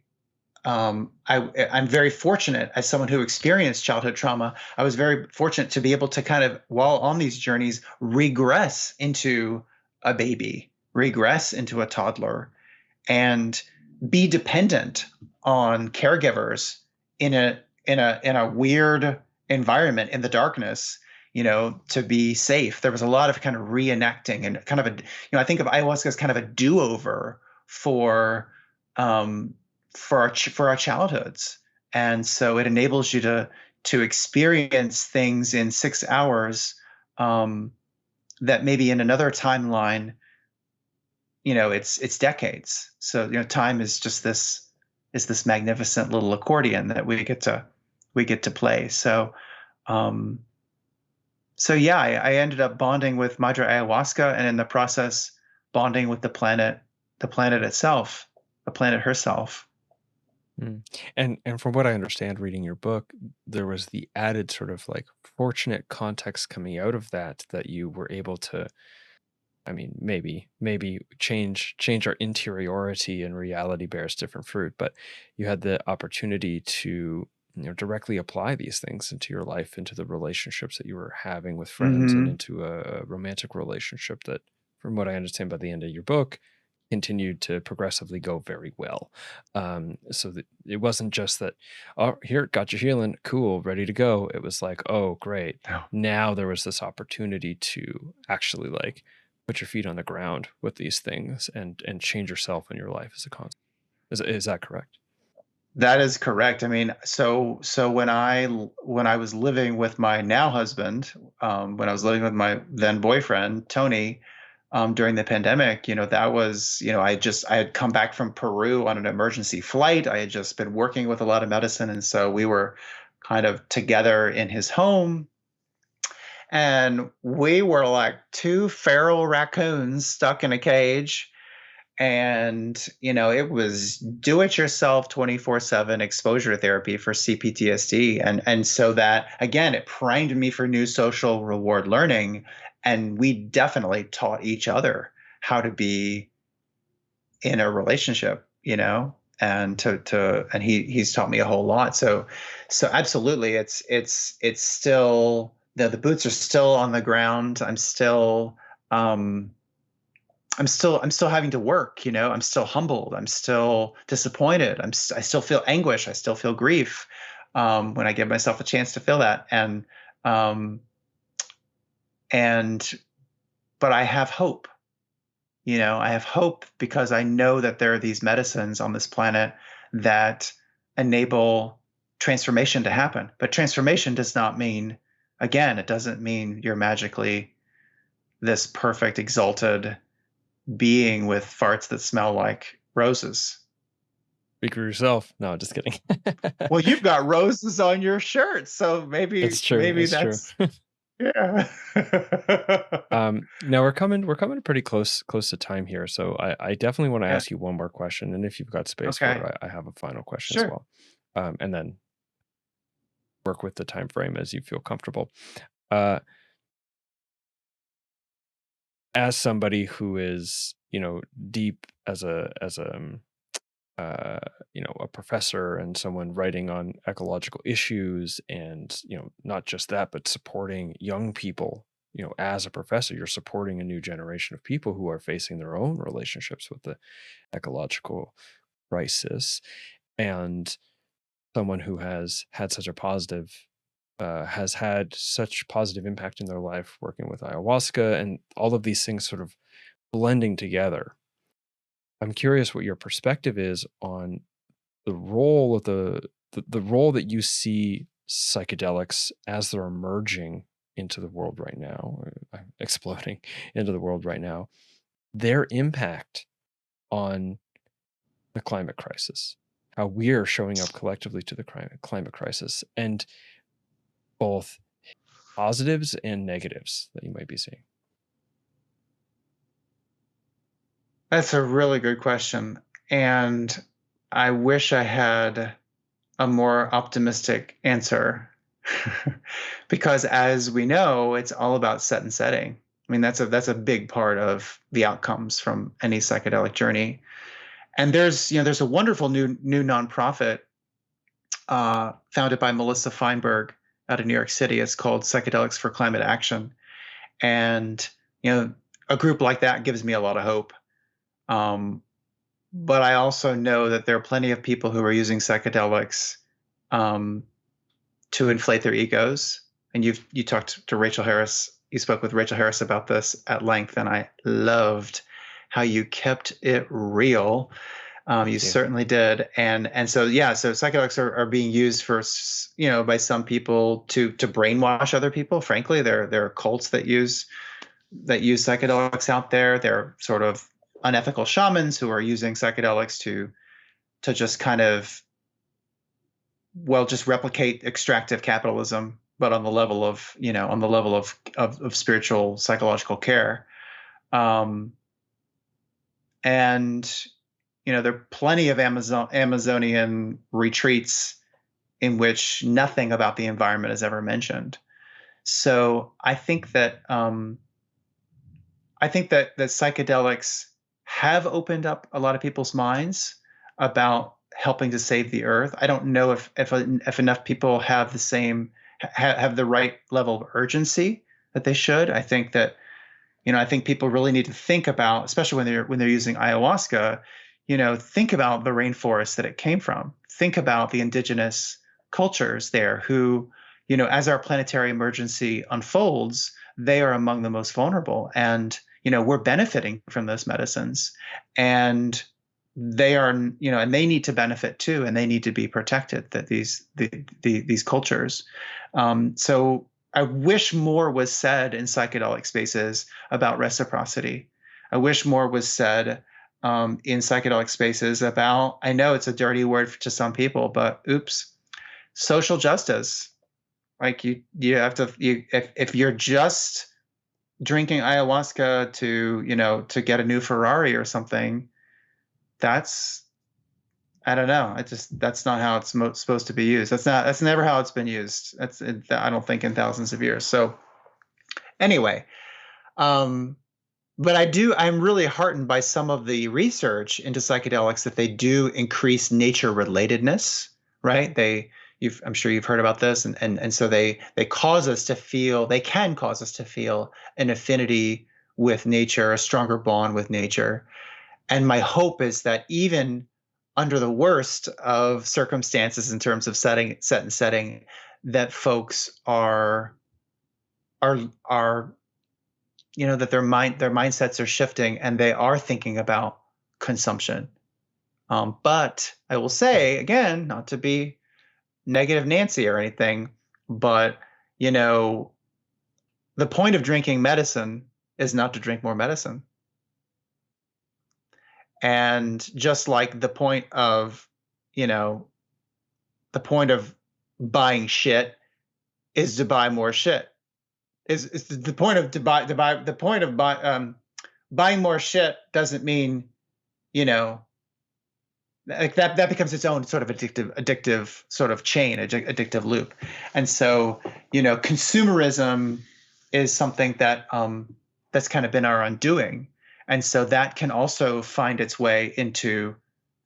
[SPEAKER 2] I'm very fortunate, as someone who experienced childhood trauma. I was very fortunate to be able to kind of, while on these journeys, regress into a baby, regress into a toddler, and be dependent on caregivers in a weird environment in the darkness, to be safe. There was a lot of kind of reenacting and kind of I think of ayahuasca as kind of a do-over for um, for our childhoods. And so it enables you to experience things in 6 hours, um, that maybe in another timeline, it's decades. So time is just this magnificent little accordion that we get to play. Um, so yeah, I ended up bonding with Madre Ayahuasca, and in the process, bonding with the planet itself, the planet herself.
[SPEAKER 1] Mm. And from what I understand reading your book, there was the added sort of like fortunate context coming out of that you were able to, I mean, maybe change our interiority, and reality bears different fruit, but you had the opportunity to, directly apply these things into your life, into the relationships that you were having with friends, and
[SPEAKER 2] Hmm.
[SPEAKER 1] into a romantic relationship that, from what I understand by the end of your book, continued to progressively go very well. So that it wasn't just that, oh, here, got you healing, cool, ready to go. It was like, oh, great.
[SPEAKER 2] Oh.
[SPEAKER 1] Now there was this opportunity to actually like put your feet on the ground with these things, and change yourself and your life as a consequence. Is that correct?
[SPEAKER 2] That is correct. I mean, so when I was living with my now husband, when I was living with my then boyfriend Tony, during the pandemic, that was, I had come back from Peru on an emergency flight. I had just been working with a lot of medicine, and so we were kind of together in his home, and we were like two feral raccoons stuck in a cage. And it was do it yourself 24/7 exposure therapy for cPTSD. And so that, again, it primed me for new social reward learning, and we definitely taught each other how to be in a relationship, and and he's taught me a whole lot. So absolutely, it's still, the boots are still on the ground. Um I'm still having to work, I'm still humbled. I'm still disappointed. I still feel anguish. I still feel grief, when I give myself a chance to feel that. And, But I have hope. I have hope because I know that there are these medicines on this planet that enable transformation to happen. But transformation does not mean, again, it doesn't mean you're magically this perfect, exalted being with farts that smell like roses.
[SPEAKER 1] Speak for yourself. No, just kidding.
[SPEAKER 2] Well, you've got roses on your shirt, so
[SPEAKER 1] It's true.
[SPEAKER 2] maybe
[SPEAKER 1] It's true.
[SPEAKER 2] that's yeah.
[SPEAKER 1] Now we're coming pretty close to time here. So I definitely want to
[SPEAKER 2] Yeah.
[SPEAKER 1] ask you one more question. And if you've got space for
[SPEAKER 2] Okay.
[SPEAKER 1] it, I have a final question as
[SPEAKER 2] Sure.
[SPEAKER 1] well. And then work with the time frame as you feel comfortable. Uh, as somebody who is, deep as uh, a professor and someone writing on ecological issues, and not just that, but supporting young people. As a professor, you're supporting a new generation of people who are facing their own relationships with the ecological crisis, and someone who has had such positive impact in their life working with ayahuasca and all of these things sort of blending together. I'm curious what your perspective is on the role of the role that you see psychedelics as they're emerging into the world right now, or exploding into the world right now, their impact on the climate crisis, how we're showing up collectively to the climate crisis, and both positives and negatives that you might be seeing.
[SPEAKER 2] That's a really good question. And I wish I had a more optimistic answer. Because as we know, it's all about set and setting. I mean, that's a big part of the outcomes from any psychedelic journey. And there's a wonderful new nonprofit founded by Melissa Feinberg out of New York City. It's called Psychedelics for Climate Action. And a group like that gives me a lot of hope. But I also know that there are plenty of people who are using psychedelics um, to inflate their egos. And you talked to Rachel Harris. You spoke with Rachel Harris about this at length, and I loved how you kept it real. You
[SPEAKER 1] Thank you.
[SPEAKER 2] certainly did, and so yeah, so psychedelics are being used for by some people to brainwash other people. Frankly, there are cults that use psychedelics out there. They're sort of unethical shamans who are using psychedelics to just kind of just replicate extractive capitalism, but on the level of spiritual psychological care. Um, and there are plenty of Amazonian retreats in which nothing about the environment is ever mentioned. So I think that psychedelics have opened up a lot of people's minds about helping to save the earth. I don't know if enough people have have the right level of urgency that they should. I think people really need to think about, especially when they're using ayahuasca, think about the rainforest that it came from. Think about the indigenous cultures there who, as our planetary emergency unfolds, they are among the most vulnerable. And, we're benefiting from those medicines. And they are, and they need to benefit too, and they need to be protected, that these cultures. So I wish more was said in psychedelic spaces about reciprocity. I wish more was said in psychedelic spaces about, I know it's a dirty word to some people, but oops, social justice. Like you have to, if you're just drinking ayahuasca to get a new Ferrari or something, that's, I don't know. That's not how it's supposed to be used. That's never how it's been used. I don't think in thousands of years. So anyway, um, but I'm really heartened by some of the research into psychedelics that they do increase nature relatedness, right? I'm sure you've heard about this, and so they can cause us to feel an affinity with nature, a stronger bond with nature. And my hope is that even under the worst of circumstances in terms of set and setting, that folks are that their mindsets are shifting and they are thinking about consumption. But I will say again, not to be negative Nancy or anything, but the point of drinking medicine is not to drink more medicine. And just like the point of buying shit is to buy more shit. Is the point of the point of buying more shit doesn't mean, like that becomes its own sort of addictive sort of chain, addictive loop. And so, consumerism is something that that's kind of been our undoing. And so that can also find its way into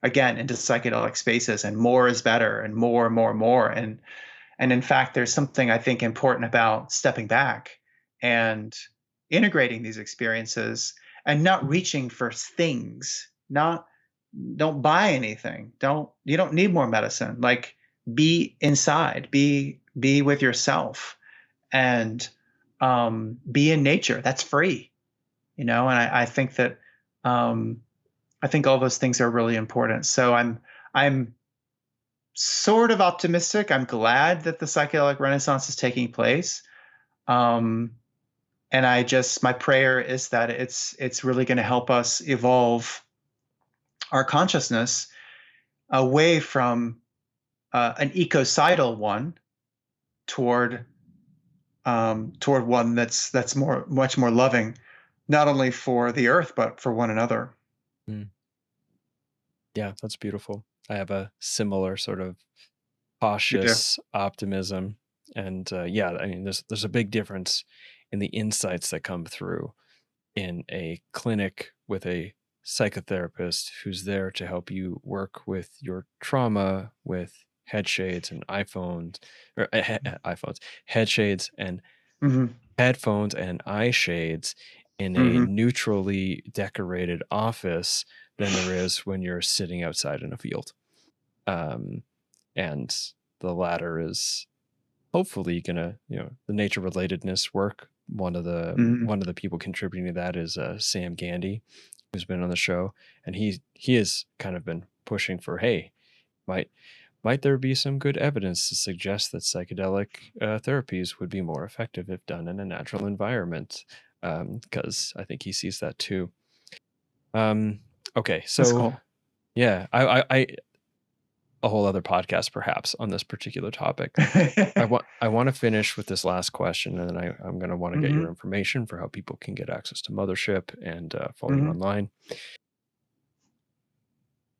[SPEAKER 2] psychedelic spaces, and more is better, and more and more and more. And in fact, there's something I think important about stepping back and integrating these experiences and not reaching for things. Don't buy anything. You don't need more medicine. Like, be inside, be with yourself, and be in nature. That's free, and I think that I think all those things are really important. So I'm sort of optimistic. I'm glad that the psychedelic renaissance is taking place. And my prayer is that it's really going to help us evolve our consciousness away from an ecocidal one toward one that's much more loving, not only for the earth but for one another.
[SPEAKER 1] Mm. Yeah, that's beautiful. I have a similar sort of cautious optimism, and yeah, I mean, there's a big difference in the insights that come through in a clinic with a psychotherapist who's there to help you work with your trauma with head shades and iPhones, or iPhones, head shades and
[SPEAKER 2] Mm-hmm.
[SPEAKER 1] headphones and eye shades in a
[SPEAKER 2] Mm-hmm.
[SPEAKER 1] neutrally decorated office than there is when you're sitting outside in a field. And the latter is hopefully gonna, the nature relatedness work. One of the people contributing to that is Sam Gandy, who's been on the show, and he has kind of been pushing for, hey, might there be some good evidence to suggest that psychedelic therapies would be more effective if done in a natural environment? Because I think he sees that too. Okay,
[SPEAKER 2] That's
[SPEAKER 1] so
[SPEAKER 2] cool.
[SPEAKER 1] yeah, I a whole other podcast perhaps on this particular topic. I want to finish with this last question, and then I'm going to want to get your information for how people can get access to Mothership and follow you online.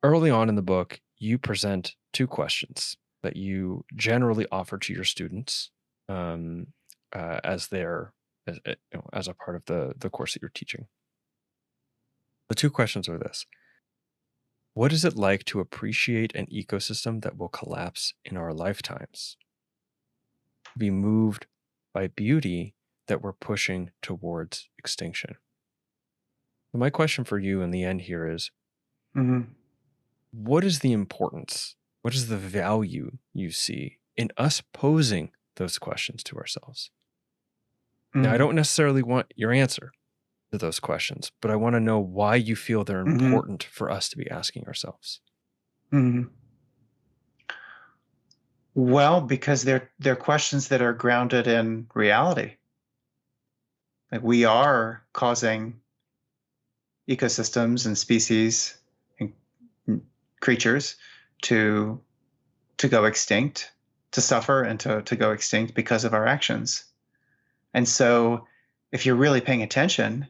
[SPEAKER 1] Early on in the book, you present two questions that you generally offer to your students as a part of the course that you're teaching. The two questions are this: what is it like to appreciate an ecosystem that will collapse in our lifetimes? Be moved by beauty that we're pushing towards extinction. So my question for you in the end here is, what is the importance? What is the value you see in us posing those questions to ourselves? Now, I don't necessarily want your answer to those questions, but I want to know why you feel they're important for us to be asking ourselves.
[SPEAKER 2] Well, because they're questions that are grounded in reality. Like, we are causing ecosystems and species and creatures to go extinct, to suffer, and to go extinct because of our actions. And so, if you're really paying attention,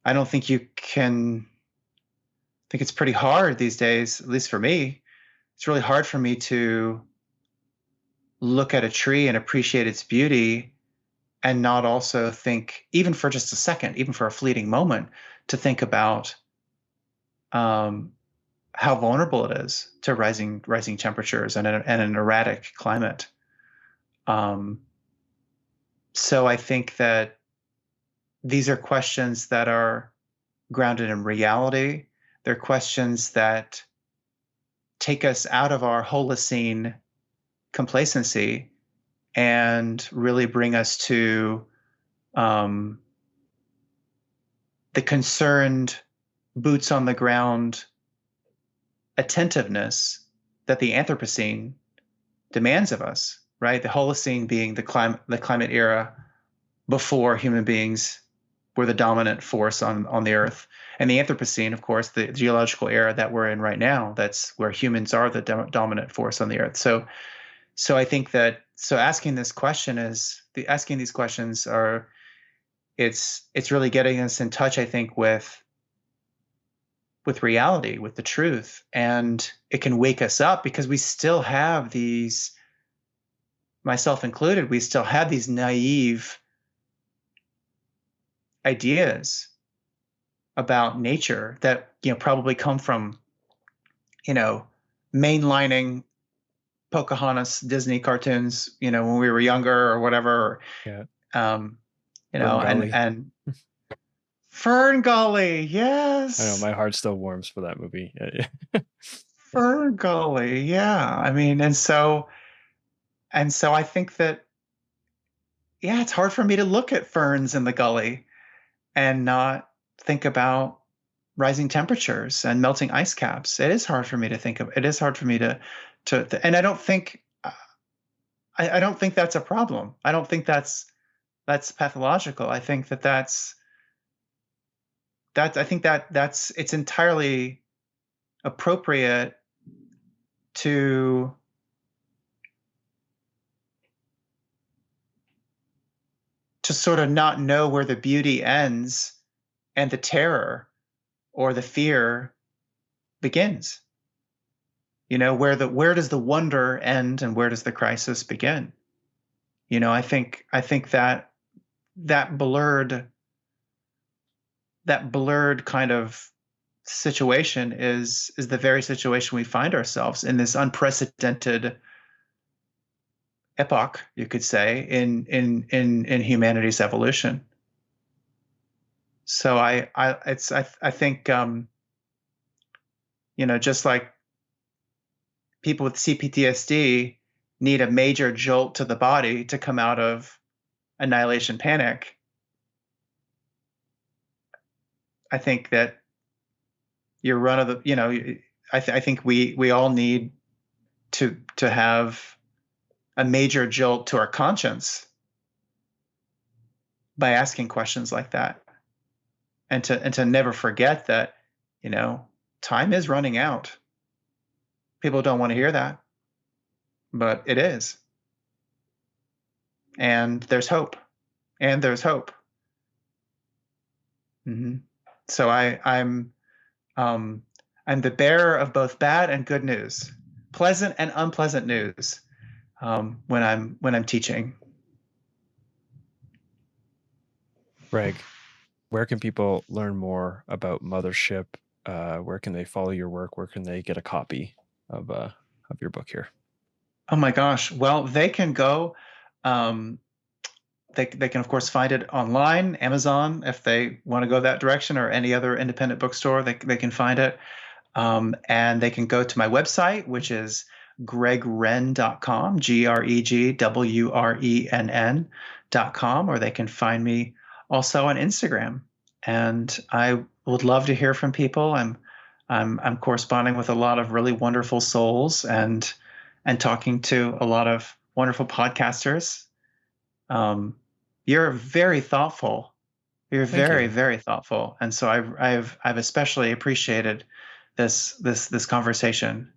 [SPEAKER 2] I don't think you can. I think it's pretty hard these days, at least for me. It's really hard for me to look at a tree and appreciate its beauty and not also think, even for just a second, even for a fleeting moment, to think about how vulnerable it is to rising temperatures and an erratic climate. So I think that these are questions that are grounded in reality. They're questions that take us out of our Holocene complacency and really bring us to the concerned, boots on the ground attentiveness that the Anthropocene demands of us, right? The Holocene being the climate era before human beings were the dominant force on the earth. And the Anthropocene, of course, the geological era that we're in right now, that's where humans are the dominant force on the earth. So I think that asking this question asking these questions are it's really getting us in touch, I think, with reality, with the truth, and it can wake us up because we still have these, myself included, we still have these naive ideas about nature that probably come from mainlining Pocahontas Disney cartoons when we were younger or whatever.
[SPEAKER 1] Yeah.
[SPEAKER 2] um
[SPEAKER 1] Fern
[SPEAKER 2] and
[SPEAKER 1] Gully.
[SPEAKER 2] Fern Gully,
[SPEAKER 1] I know
[SPEAKER 2] yes.
[SPEAKER 1] my heart still warms for that movie.
[SPEAKER 2] Fern Gully, yeah. I mean, and so I think that, yeah, it's hard for me to look at ferns in the gully and not think about rising temperatures and melting ice caps. It is hard for me to think of. It is hard for me and I don't think I don't think that's a problem. I don't think that's pathological. I think I think that's it's entirely appropriate to sort of not know where the beauty ends and the terror or the fear begins. Where does the wonder end and where does the crisis begin? I think that blurred that blurred kind of situation is the very situation we find ourselves in, this unprecedented epoch, you could say, in humanity's evolution. So I think just like people with cPTSD need a major jolt to the body to come out of annihilation panic, I think that your run of the, I think we all need to have a major jolt to our conscience by asking questions like that, and to never forget that, time is running out. People don't want to hear that, but it is. And there's hope. And there's hope. Mm-hmm. So I'm the bearer of both bad and good news, pleasant and unpleasant news, when I'm teaching.
[SPEAKER 1] Greg, where can people learn more about Mothership? Where can they follow your work? Where can they get a copy of your book here?
[SPEAKER 2] Oh my gosh! Well, they can go. Um, they can of course find it online, Amazon, if they want to go that direction, or any other independent bookstore. They can find it. And they can go to my website, which is gregwrenn.com, GregWrenn.com, or they can find me also on Instagram. And I would love to hear from people. I'm corresponding with a lot of really wonderful souls, and talking to a lot of wonderful podcasters. You're very thoughtful. You're
[SPEAKER 1] Thank
[SPEAKER 2] very,
[SPEAKER 1] you.
[SPEAKER 2] very thoughtful, and so I've especially appreciated this conversation.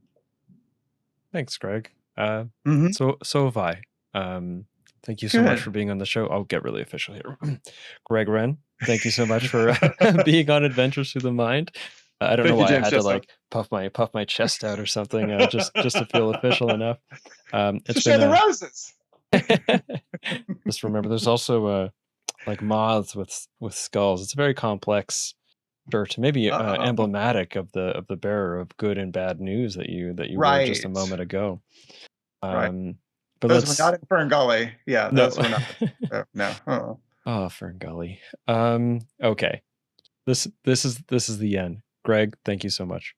[SPEAKER 1] Thanks, Greg.
[SPEAKER 2] Hmm.
[SPEAKER 1] So have I. Thank you so much
[SPEAKER 2] Good.
[SPEAKER 1] for being on the show. I'll get really official here. Greg Wrenn, thank you so much for being on Adventures Through the Mind. I don't know
[SPEAKER 2] Thank you,
[SPEAKER 1] why I
[SPEAKER 2] James
[SPEAKER 1] had to
[SPEAKER 2] Jesso.
[SPEAKER 1] like puff my chest out or something, just to feel official enough.
[SPEAKER 2] To
[SPEAKER 1] It's
[SPEAKER 2] share
[SPEAKER 1] been
[SPEAKER 2] the
[SPEAKER 1] a
[SPEAKER 2] roses.
[SPEAKER 1] just remember there's also like moths with skulls. It's a very complex shirt, maybe
[SPEAKER 2] Uh-oh.
[SPEAKER 1] emblematic of the bearer of good and bad news that you wore just a
[SPEAKER 2] Right.
[SPEAKER 1] moment ago.
[SPEAKER 2] Right.
[SPEAKER 1] Um, but
[SPEAKER 2] Those were
[SPEAKER 1] let's
[SPEAKER 2] not in Fern Gully. Yeah,
[SPEAKER 1] no.
[SPEAKER 2] those were not. No. Uh-oh.
[SPEAKER 1] Oh, Ferngully. Okay. This is the end. Greg, thank you so much.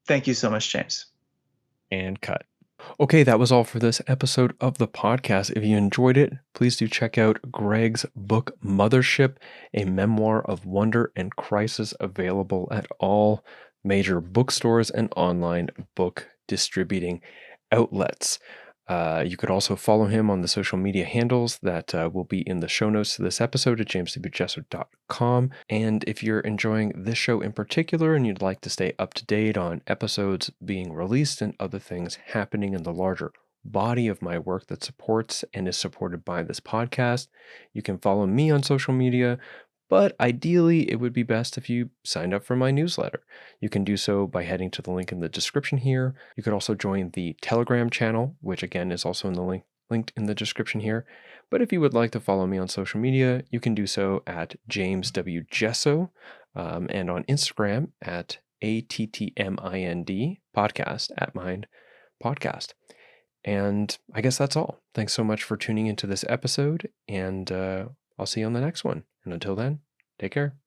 [SPEAKER 2] Thank you so much, James.
[SPEAKER 1] And cut. Okay, that was all for this episode of the podcast. If you enjoyed it, please do check out Greg's book, Mothership, a memoir of wonder and crisis, available at all major bookstores and online book distributing outlets. You could also follow him on the social media handles that will be in the show notes to this episode at jameswjesso.com. And if you're enjoying this show in particular and you'd like to stay up to date on episodes being released and other things happening in the larger body of my work that supports and is supported by this podcast, you can follow me on social media. But ideally, it would be best if you signed up for my newsletter. You can do so by heading to the link in the description here. You could also join the Telegram channel, which again is also in the linked in the description here. But if you would like to follow me on social media, you can do so at James W. Jesso, and on Instagram at ATTMIND podcast, at Mind Podcast. And I guess that's all. Thanks so much for tuning into this episode, and I'll see you on the next one. And until then, take care.